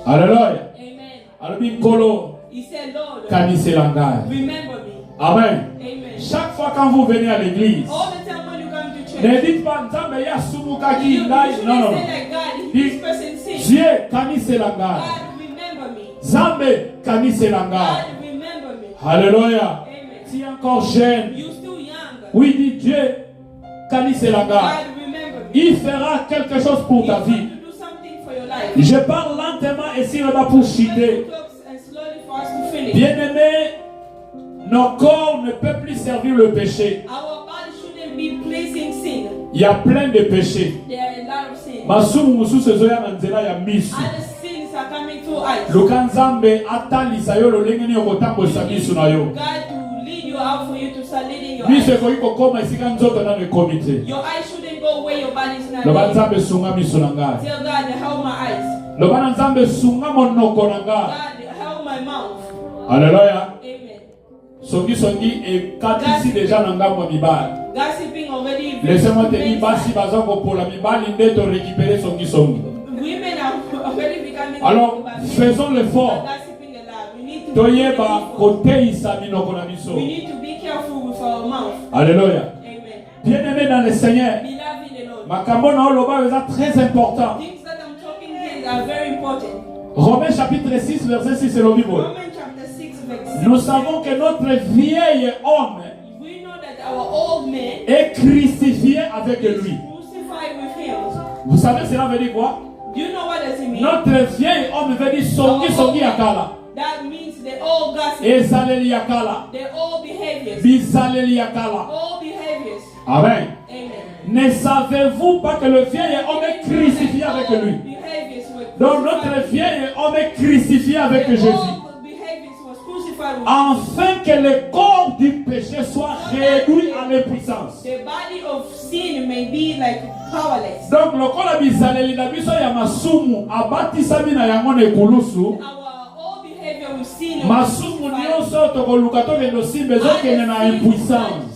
Alléluia. Amen. Alobi nkolo He said, Lord, kanise langai. remember me. Amen. Amen. Chaque fois quand vous venez à l'église, All the time when you come to church, ne dites pas Nzambe ya sumuka ki you ndai. shouldn't Non, non, say non. like God, Dis, this person sins. Dieu kanise la ngai. God, remember me. Nzambe kanise la ngai. God, remember me. Alléluia. Amen. Tu es encore jeune. You still young. Oui, dis Dieu kanise la ngai. God, remember me. Il fera quelque chose pour ta He's vie. going to do something for your life. Je parle lentement et si on va pour chuter. And slowly for us to finish. Bien-aimés, nos corps ne peuvent plus servir le péché. Our body shouldn't be pleasing sin. Il y a plein de péchés. There are a lot of sins. Masumu mususu ezoya na nzela ya misu. Other sins are coming through us. Luka Nzambe atalisa yo lolenge nini okotambolisa misu na yo. God to lead you out for you to start leading your Misu eyes. ekoki kokoma esika nzoto nano ekomi te. Your eyes shouldn't go where your body is not Loba leading. Nzambe sunga misu na ngai. Tell God to help my eyes. Loba na Nzambe sunga monoko na ngai. God help my mouth. Alléluia. Amen. Songi ekatisi deja na ngambo ya mibali. Gossiping already. Laissez-moi te dire basi baza kopola mibali nde to récupérer songi. Women are already becoming. Alors faisons l'effort. Gossiping a lot. We need to. Toyeba koteisa minoko na biso. We need to be careful with our mouth. Alléluia. Amen. Bien-aimé dans le Seigneur, Beloved in the Lord. makambo na oloba est très important. Things that I'm talking here are very important. Romains chapitre 6 verset 6 c'est le Bible. Romans chapter 6 verse 6. Nous savons que notre vieil homme We know that our old man est crucifié avec is lui. crucified with him. Vous savez cela veut dire quoi? Do you know what does it mean? Notre vieil homme veut dire songi yakala. That means the old gossip, Ezaleli yakala. the old behaviors, Bizaleli yakala. old behaviors. Amen. Amen. Ne savez-vous pas que le vieil homme est crucifié avec Old lui? behaviors were Donc crucified notre with vieil homme est crucifié avec the Jésus. old behaviors was crucified with Afin que le corps du péché soit réduit à l'impuissance. the body of sin may be like powerless. Donc lokola bizaleli na biso ya masumu abatisami na yango na ekulusu. Our old behavior with sin Masumu nyonso tokoluka tokende osimba ezokende na impuissance.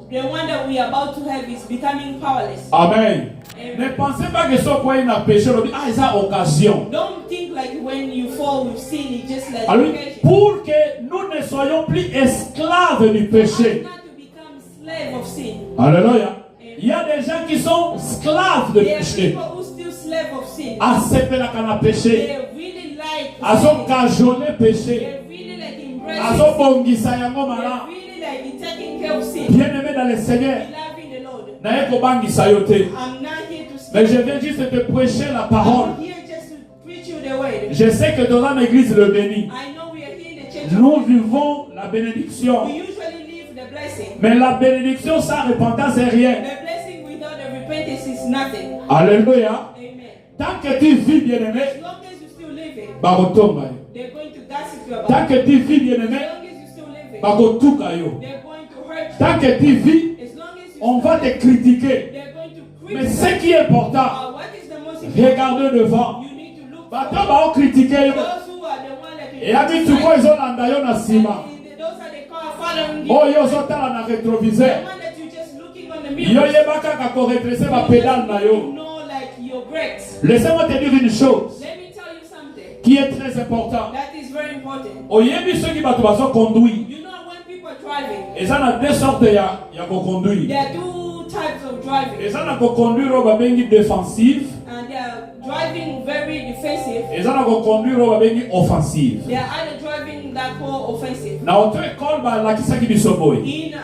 the one that we are about to have is becoming powerless. Amen. Amen. Ne pensez pas que ça quoi na péché lobi eza occasion. Don't think like when you fall with sin, it's just like Alors occasion. pour que nous ne soyons plus esclaves du péché. Not to become slave of sin. Alléluia. Il y a des gens qui sont esclaves de There are péché. people who still slave of sin. Asepelaka na péché. They really like sin. Azokajone péché. They really like embracing sin. Azobongisa yango They mala. really like taking care of sin. Bien-aimé dans le Seigneur. Beloved in the Lord. Naye kobangisa yo te. I'm not here to speak. Mais je viens juste te prêcher la parole. I'm here just to preach you the word. Je sais que dans l'église le bénit. I know we are here in the church. Nous vivons la bénédiction. We usually live the blessing. Mais la bénédiction sans repentance c'est rien. The blessing without the repentance is nothing. Alléluia. Amen. Tant que tu vis bien-aimé, As long as you still living, bakotonga yo. they're going to gossip you about. Tant que tu vis bien-aimé, As long as you still living, bakotuka yo. they're going to hurt you. Tant que tu vis, As long as you on still va te critiquer. they're going to Mais criticize. ce qui est important, What is the most important? regardez devant. You need to look Bato for bao critiquer yo. those who are the one that Et abi tuko ezolanda yo na sima. those are the car following you. Oyo ozotala na rétroviseur. The one that you just looking on the Yo mirror. yebaka ka koredresser ba pédale na You yo. know like your brakes. Laissez-moi te dire une chose Let me tell you something qui est très importante. that is very important. Oyebi soki bato bazo conduire. You know when people are driving, Eza na deux sortes ya koconduire. there are two types of driving. Eza na koconduire oyo babengi défensive. And they are driving very defensive. Eza na koconduire oyo babengi offensive. They are either driving that call offensive. Na auto école balakisaki biso boye. In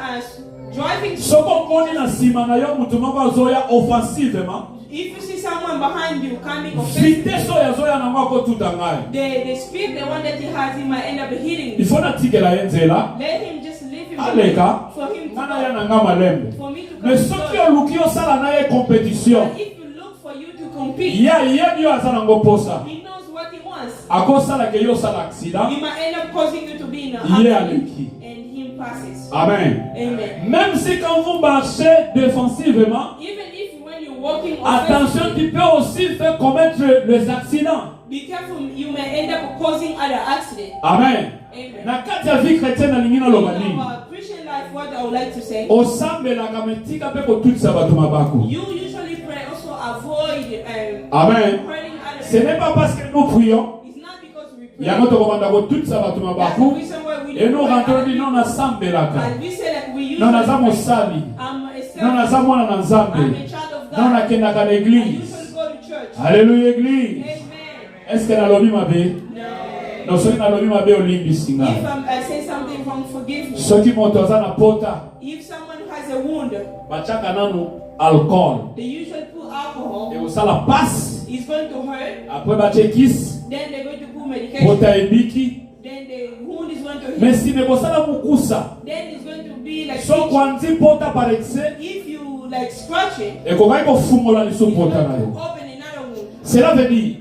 driving, Soko omoni na nsima na yo mutu moko azoya offensivement. if you see someone behind you coming offensive, Vitesse oyo azoya nango akotuta ngai. the speed, the one that he has, he might end up hitting Il you. faut natikela ye nzela. Let him just leave him Aleka. for him to Ngana ya go. na nga malembe. For me to come. Mais to soki God. oluki osala na ye compétition. But if you look for you to compete, Ye yebi oyo aza nango posa. he knows what he wants. Akosala ke yo osala accident. He might end up causing you to be in a Ye accident, aleki. and him passes. Amen. Amen. Même si quand vous marchez défensivement, Even if when you're walking attention, offensively, tu peux aussi faire commettre les accidents. be careful, you may end up causing other accidents. Amen. Amen. Na kati ya vie chrétienne alingi naloba In nini? our Christian life, what I would like to say, Osambelaka metika mpe kotutisa bato mabaku. you usually pray also avoid Amen. hurting other Ce n'est pas parce que nous prions, It's not because we pray. yango tokobanda kotutisa bato That's the mabaku, reason why we et nous don't pray rentrons other dit non people. nasambelaka. And we say that we Non naza mosali. I'm a Non naza servant. mwana na nzambe. I'm a child of Non God. nakendaka na I église. usually go to church. Alléluia église. Amen. Est-ce que nalobi mabe? No. Non soki nalobi mabe olimbisi ngai. If I say something wrong, forgive me. Soki moto aza na pota, If someone has a wound, batiaka nanu alcool. they usually put alcohol. Ekosala passe. It's going to hurt. Après batie kisi. Then they're going to put medication. Pota ebiki. Then the wound is going to Mais heal. si nekosala mukusa. Then it's going to be like So kwanzi pota par excès. if you like scratch it, Ekokai kofungola liso it's going pota na to yo. open another wound. Cela veut dire,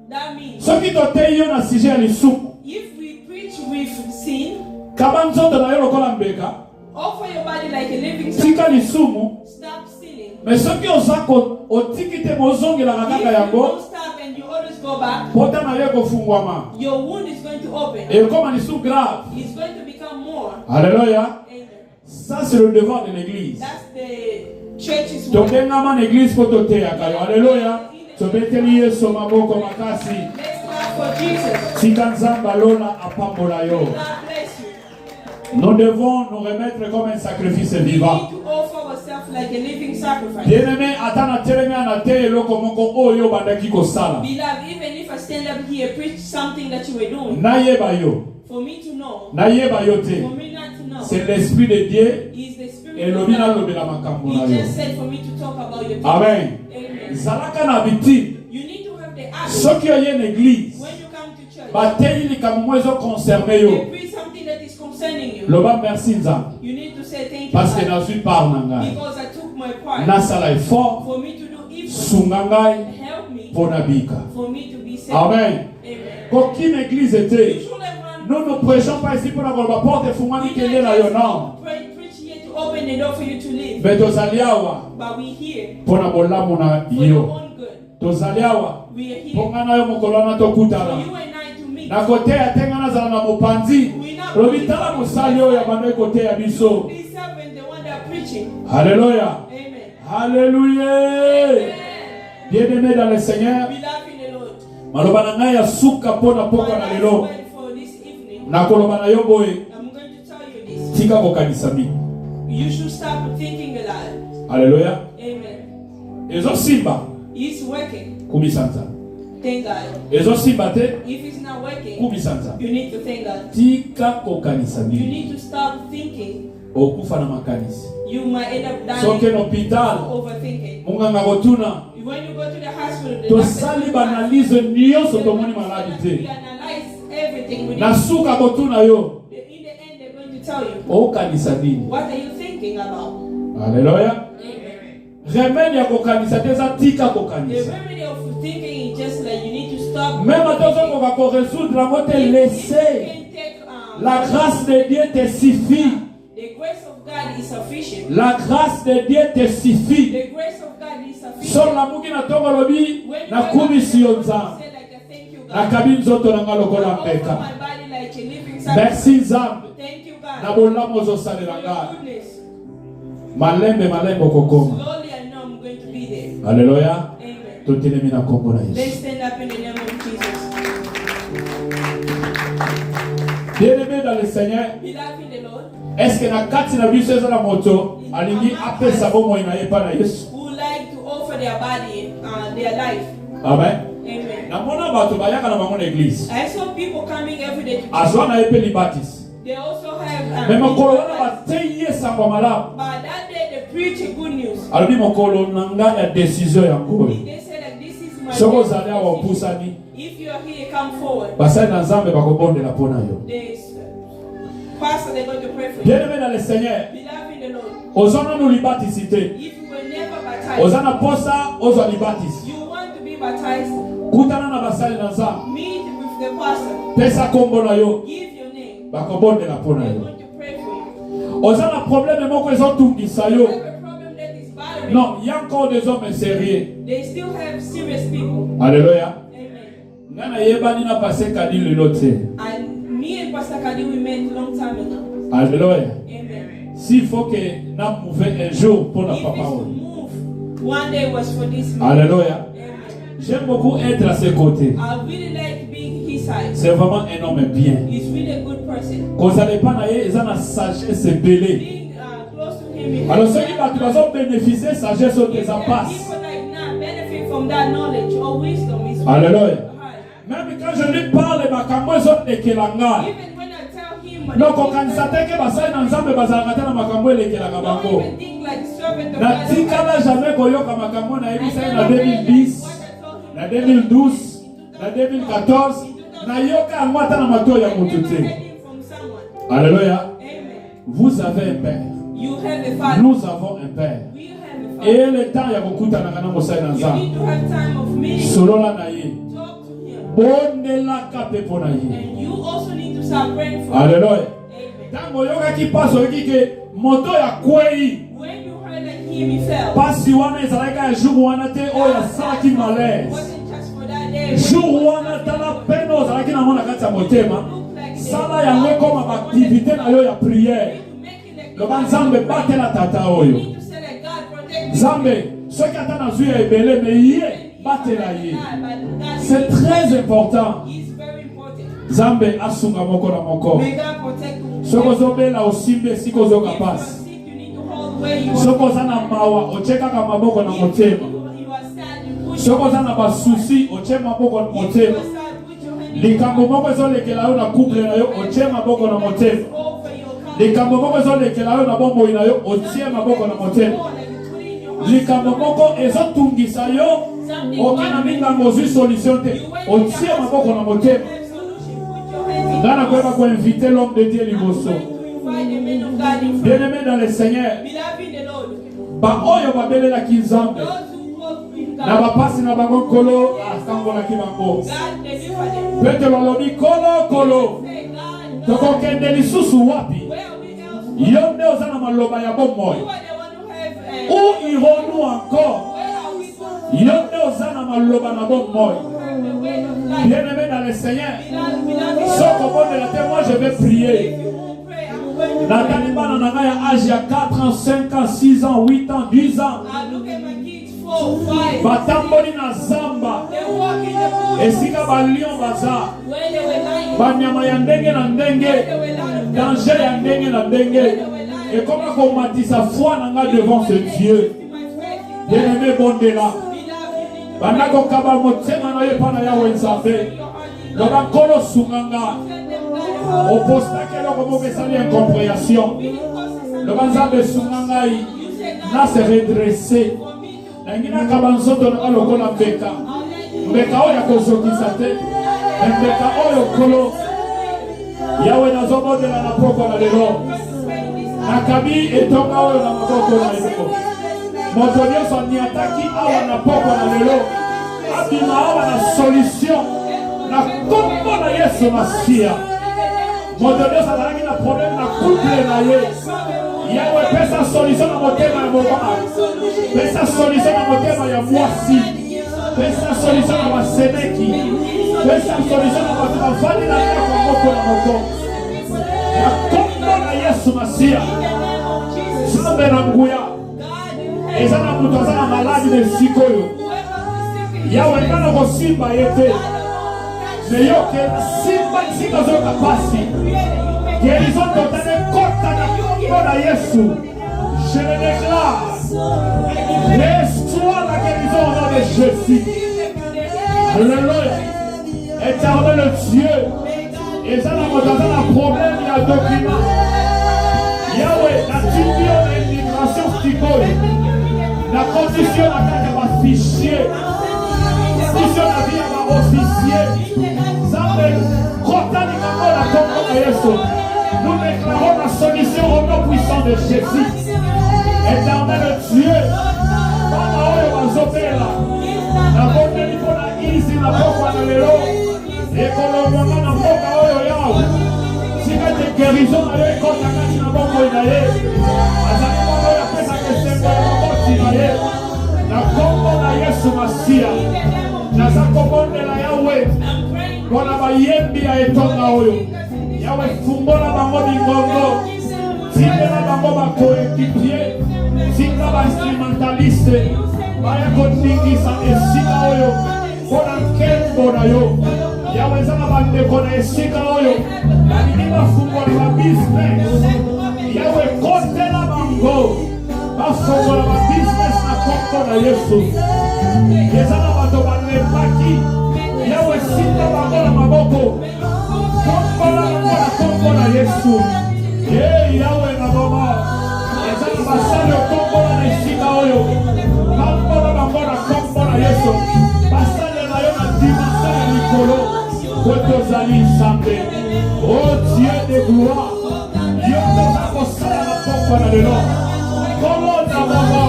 That means soki totei yo na sujet ya lisumu, if we preach with sin, kaba nzoto na yo lokola mbeka, offer your body like a living tika sacrifice. lisumu, Stop sinning. mais soki oza otiki te mozongelaka If kaka you yango, don't stop and you always go back, pota na yo ekofungwama. your wound is going to open. Ekoma lisu grave. It's going to become more. Alléluia. Amen. Ça c'est le devoir de l'église. That's the church's work. Tokengama na église po toteyaka yo. Alléluia. Tobeteli Yesu maboko makasi. Let's clap for Jesus. Tika nzambe alona apambola yo. God bless you. Nous devons nous remettre comme un sacrifice We vivant. need to offer ourselves like a living sacrifice. Bien-aimé, ata na telemi ana te eloko moko oyo bandaki kosala. Beloved, even if I stand up here preach something that you were doing, Nayeba yo. for me to know, Nayeba yo te. for me not to know, C'est l'esprit de Dieu. is the Spirit Et of lobi na God. lobela makambo na He yo. just said for me to talk about your Amen. Amen. Zalaka na biti. You need to have the habit. Soki oye na église. When you come to church, Bateyi likambo mo ezo concerné they yo. preach something that is concerning you. Loba merci nzambe. You need to say thank you, Parce que God, nazwi part na ngai. because I took my part. Nasala effort. For me to do evil, Sunga ngai help me. mpo na bika. For me to be saved. Amen. Amen. Kokine église You te. should have run. Nous ne prêchons pas ici pour la porte efungwami kende na yo non. Preach here to open the door for you to live. Mais tozali awa But we here mpo na bolamu na for your yo. own good. Tozali awa We are mpo here nga na yo mokolo wana for tokutana. you and I to meet. Na koteya te nga nazala na mopanzi. We not Lobi tala mosali oyo abandaki koteya biso. These servants, the one that are preaching. Alléluia. Amen. Alléluia. Bien-aimé dans le Seigneur. Beloved in the Lord. Maloba na ngai ya suka mpo na My pokwa na last lelo. word for this evening, Nakoloba na yo boye. I'm going to tell you this. Tika kokanisa mingi. You should stop thinking a lot. Alléluia. Amen. Ezosimba It's working. kumisanza. Thank God. Ezosimba te If it's not working, kumisanza. you need to thank God. Tika kokanisa You mingi. need to stop thinking. Okufa na makanisi. You might end up dying Soki na hospital for overthinking. munganga kotuna When you go to the hospital, the tosali banalize nyonso tomoni maladi we te. analyze everything. We Na suka kotuna yo in the end, they're going to tell you, okanisa nini. what are you thinking about? Alléluia. Amen. Remède ya kokanisa te eza tika The kokanisa. remedy of thinking is just like you need to stop. Même tozokoka korésoudre yango te, If you laissez. can take, La grâce de Dieu te suffit. the grace of God is sufficient. La grâce de Dieu te suffit. The grace of God is sufficient. Sola muki na tongo lobi When you nakumisi yo say nzambe. like a thank you, God. Nakabi nzoto na nga I lokola offer mpeka. my body like a living Merci sacrifice. nzambe. Thank you, Na God, bolamu for ozosalela your nga. goodness. Malembe okokoma. Slowly, I know I'm going to be there. Alléluia. Amen. Totelemi na kombo na Let's Yesu. stand up in the name of Jesus. Bien-aimé dans le Seigneur, Beloved in the Lord, est-ce que na kati na biso eza na moto alingi apesa bomoi na ye pa na Yesu? who like to offer their body, their life. Amen. Amen. Namona bato bayaka na bango na église. I saw people coming every day to church. Azwa na ye pe libatisi. They also have. Mais mokolo wana bateyi ye sango ya malamu. But that day they preach a good news. Alobi mokolo na nga ya décision yango oyo. They say like this is my. Soki ozali awa opusani, If you are here, come forward. basali na Nzambe bakobondela mpo na yo. There's pastor, they're going to pray for you. Bien-aimé dans le Seigneur, Beloved in the Lord, ozwa nanu libatisi te. if you were never baptized, Oza na posa ozwa libatisi. you want to be baptized, Kutana na basali na Nzambe. meet with the pastor. Pesa kombo na yo, Give your name. bakobondela mpo na They're yo. going to pray for you. Oza na problème moko ezotungisa You yo. have a problem that is bothering Non, il y a encore des hommes sérieux. you. They still have serious people. Alléluia. Amen. Nga na yebani na passé kadi lelo te. And me and Pastor Kadi, we met a long time ago. Alléluia. Amen. S'il faut que na mouve un jour pour la If it's papa. to move, one day was for this man. Alléluia. Amen. J'aime beaucoup être à ses côtés. I really like being his side. C'est vraiment un homme bien. He's really a good person. Kozale pa na ye eza na sagesse belé. Being close enemy Alors has. ceux qui vont bénéficier de sagesse au If there are passe. people like now benefit from that knowledge or wisdom is Alléluia. high. Même quand je lui parle, makambo ezo ekelanga. Even when I tell him Non, kokanisa teke basali na nzambe bazalaka te na makambo elekelaka don't bango. even think like servant of Na God. tikala jamais koyoka makambo na I yebisa ye na never realized 2010, what I told him na 2012, na 2014, na yoka yango ata na mato ya I moto never te. heard him from someone. Alléluia. Amen. Vous avez un père. You have a father. Nous avons un père. We have a father. Et le temps ya kokutanaka na mosali na You nzambe. need to have time of meeting. Solola na ye. Talk to him. Bondelaka pe mpo na ye. And you also need to start praying for him. Alléluia. Amen. Ntango oyokaki pasi oyoki ke moto ya kwei. When you heard that he fell, Pasi wana ezalaki ya jour wana te oyo asalaki malaise. wasn't just for that day. Jour wana tala pene ozalaki nango na kati ya motema. Look like they Sala yango ekoma baaktivité na yo ya prière. making the Loba nzambe batela tata oyo. need to say that God protect you. Nzambe soki ata nazwi ya ebele me ye batela ye. C'est très important. It's very important. Nzambe asunga moko na moko. May God protect you. Soki ozobela osimbi esika ozoyoka If you are pasi. sick, you need to hold where you are. Soki oza na mawa otie kaka maboko na If motema. you are sad, you put Soki oza na basusi otie maboko na If you motema. are sad, put your hand Likambo moko ezolekela yo na couple na yo otie maboko na motema. over your heart. Likambo moko ezolekela yo na bomoi na yo otie maboko na motema. More like you put in your heart. Likambo moko ezotungisa yo okina mingango ozwi solution te otie maboko na motema. Have solution, put your hands in. Nga nakoyeba koinvite l'homme de Dieu I'm liboso. going to invite the men of God in front. Bien-aimé dans le Seigneur, Beloved in the Lord, baoyo babelelaki nzambe those who walk in na God, bapasi na bango nkolo akambolaki bango. God deliver them. Petelo alobi kolo kolo Say, God, tokokende lisusu wapi? where are we else? Yo nde oza na maloba ya bomoi. You are the one who have. Où irons-nous encore? Where are we going? Yo nde oza na maloba na bomoi. Have the way of life. Bien-aimé dans le Seigneur, Beloved, soko bondela te, moi je vais prier. if you won't pray, I'm going to Natani bana na ngai ya âge ya 4 ans, 5 ans, 6 ans, 8 ans, 10 ans. I look at my kids, 4, 5. Batamboli na zamba. They walk in the bush Esika balion baza. where they were lying. Banyama ya ndenge na Where ndenge. they were lying. Danger ya ndenge na ndenge. Et comment komatisa foi na nga devant ce Dieu. My faith in Bien-aimé bondela. beloved, you need to Banda kokaba motema na ye pana yawe nzambe. your heart in Loba nkolo sunganga. Send them God. Opostaki eloko moko esali incompréhension. Loba nzambe sunga ngai. You say, God, Na se redresser. for me, Nangi nakaba nzoto nanga lokola mbeka. I'll let you. Mbeka oyo akozokisa te. Mbeka oyo nkolo. Yawe nazobondela na poko na lelo. Nakabi etonga oyo na maboko na lelo. Moto nyonso aniataki awa na poko na lelo. Abima awa na solution. Na kombo na Yesu Masia. Moto nyonso azalaki na problème na couple na ye. Yawe pesa solution na motema ya mobali. Pesa solution na motema ya mwasi. Pesa solution na basemeki. Pesa solution na bato bavandi na ye kwa moko na moko. Na kombo na Yesu Masia. Nzambe na nguya. Eza na moto aza na maladi na esika oyo. Yawe ngana kosimba ye te. Me yoke simba esika ozoyoka pasi. Guérison totale kota na kombo na Yesu. Je le déclare. Restaure la guérison au nom de Jésus. Alléluia. Éternel Dieu. Eza na moto aza na problème ya document. Yawe na tibio na immigration sikoyo. Na condition na kati ya bafichier. Condition na vie ya baofficier. Nzambe kota likambo na kombo na Yesu. Nous déclarons la solution au nom puissant de Jésus. Éternel Dieu. Bana oyo bazobela. Na bondeli mpo na izi na pokwa na lelo. Ekolongwanga na mboka oyo yawe. Sika te guérison na yo ekota kati na bomoi na ye. Azali mwana oyo apesaka esengo ya maboti na ye. Na kombo na Yesu Masia. Naza kobondela Yawe. Mpona bayembi ya etonga oyo. Yawe fungola bango bingongo. Tindela bango bakoekipie. Tinga bainstrumentaliste. Baya koningisa esika oyo. Mpona nkembo na yo. Yawe eza na bandeko na esika oyo. Balingi bafungola babusiness. Yawe kotela bango. bafongola ba business na kombo na Yesu. Ezala bato balembaki yawe sita bangola maboko kombola bango na kombo na Yesu. Yawe na mama ezala basali okombola na esika oyo kombola bango na kombo na Yesu. Basali na yo na dimension ya likolo kotozali nzambe. Oh Dieu de gloire, Dieu toza kosala na kombo na lelo kombo na mama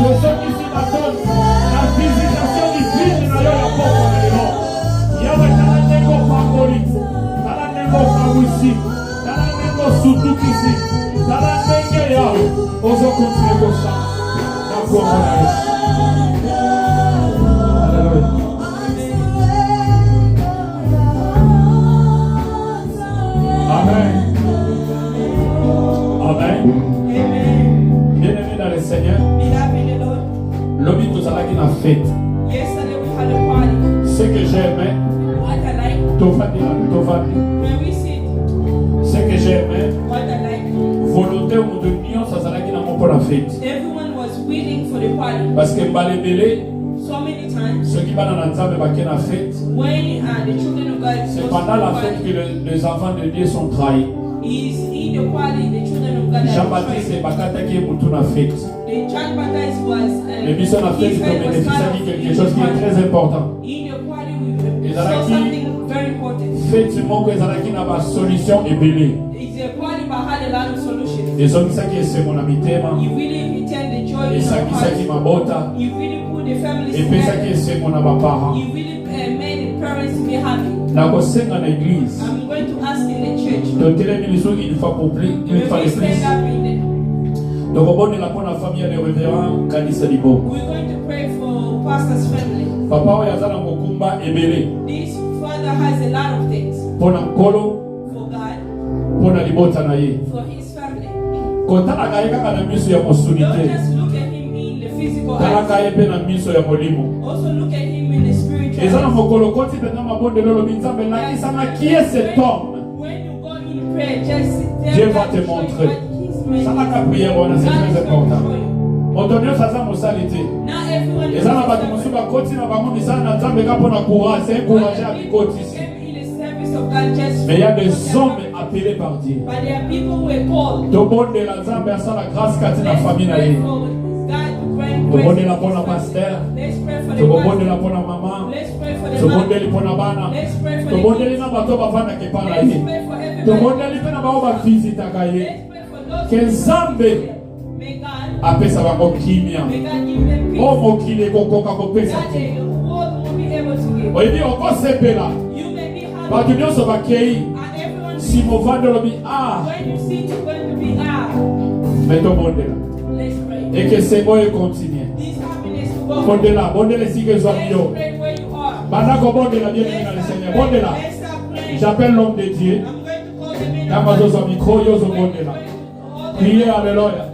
tozoki si batoni na visitation divine na yo ya kombo na lelo. Yawe tala ndenge opangoli, tala ndenge okawisi, tala ndenge osutukisi, tala ndenge yawe ozokontinue kosala na kombo na Yesu. Alléluia. Amen. Amen. Bien-aimé dans le Seigneur, l'objet de ça qui n'a fait. Yesterday we had a party. Ce que j'aimais, What I like, when we sit, ce que j'aimais, what I like, volonté ou de millions, ça s'allait qui n'a pas la fête. everyone was waiting for the party. Parce que Mbalébélé, So many times, ceux qui vont dans l'ensemble, bah, qui n'a fête, when the children of God c'est goes to pendant la the fête party, que les enfants de Dieu sont trahis. is in the party, the children of God are Jean-Baptiste et betrayed. Bakata qui est pour tout la fête. The John Baptist was, Les missions de la fête, his ils head ont was bénéficié cut off de quelque in chose the qui est party. très important. In the party, we Et saw dans la something very important. Fête du monde, ils ont qui n'a pas solution et belé. It's a party but had a lot of solutions. Les hommes, ça qui est mon ami thème. You really return the joy Et in ça our qui c'est qui hearts. m'a bota. You really put the families Et puis ça together. qui est mon ami parent. You really made the parents be happy. La conseil en église. I'm going to ask in the church. Donc télévision une fois pour plus, une fois de When we plus. stand up in Donc on est là pour la famille des révérends Kanisa Libo. we're going to pray for pastor's family. Papa oyo azala mokumba ebele. This father has a lot of things Pona nkolo, for God, pona libota na ye. for his family. Kotalaka ye kaka na miso ya Don't mosunité. just look at him in the physical Talaka eyes. ye pe na miso ya molimo. Also look at him in the spiritual Eza na eyes. mokolo koti penza mabonde lelo binzambe nakisanga qui est cet homme. When you go in prayer, just tell Dieu va God te to show you montrer. what he's made. Salaka prière wana c'est God très is going to important. show you. Motonyo saza mosalité. Not everyone is Eza na bato mosusu bakoti na bango misala na Nzambe ka pona courage, c'est encourager à bikoti ici. in the service of God just Mais il y a des hommes appelés par Dieu. but there are people who are called. Tobondela Nzambe asala grâce kati na Let's famille na pray ye. for God to grant Tobondela grace. pona pasteur. Let's pray for the Tobondela pastor. pona mama. Let's pray for the Tobondeli mother. pona bana. Let's pray for the Tobondeli kids. na bato bavanda ke pana Let's ye. pray for everybody. Tobondeli pe na bao bavizitaka ye. Let's pray for those Ke Nzambe may God apesa bango kimia. give them peace. O mokili ekokoka kopesa That te. the world will be able to give. Oyebi okosepela. You may be happy Bato nyonso bakei. and everyone Si movando lobi when you see it's going to be me tobondela. let's pray. Et que c'est bon et continue. This happiness will go. Bondela, bondela si que soit Let's yo. pray where you are. Bandako bondela bien bien dans le Seigneur. Bondela. Let's start praying. J'appelle l'homme de Dieu. I'm going to call the men of Kama God. zozo mikro yozo bondela. Priez alléluia.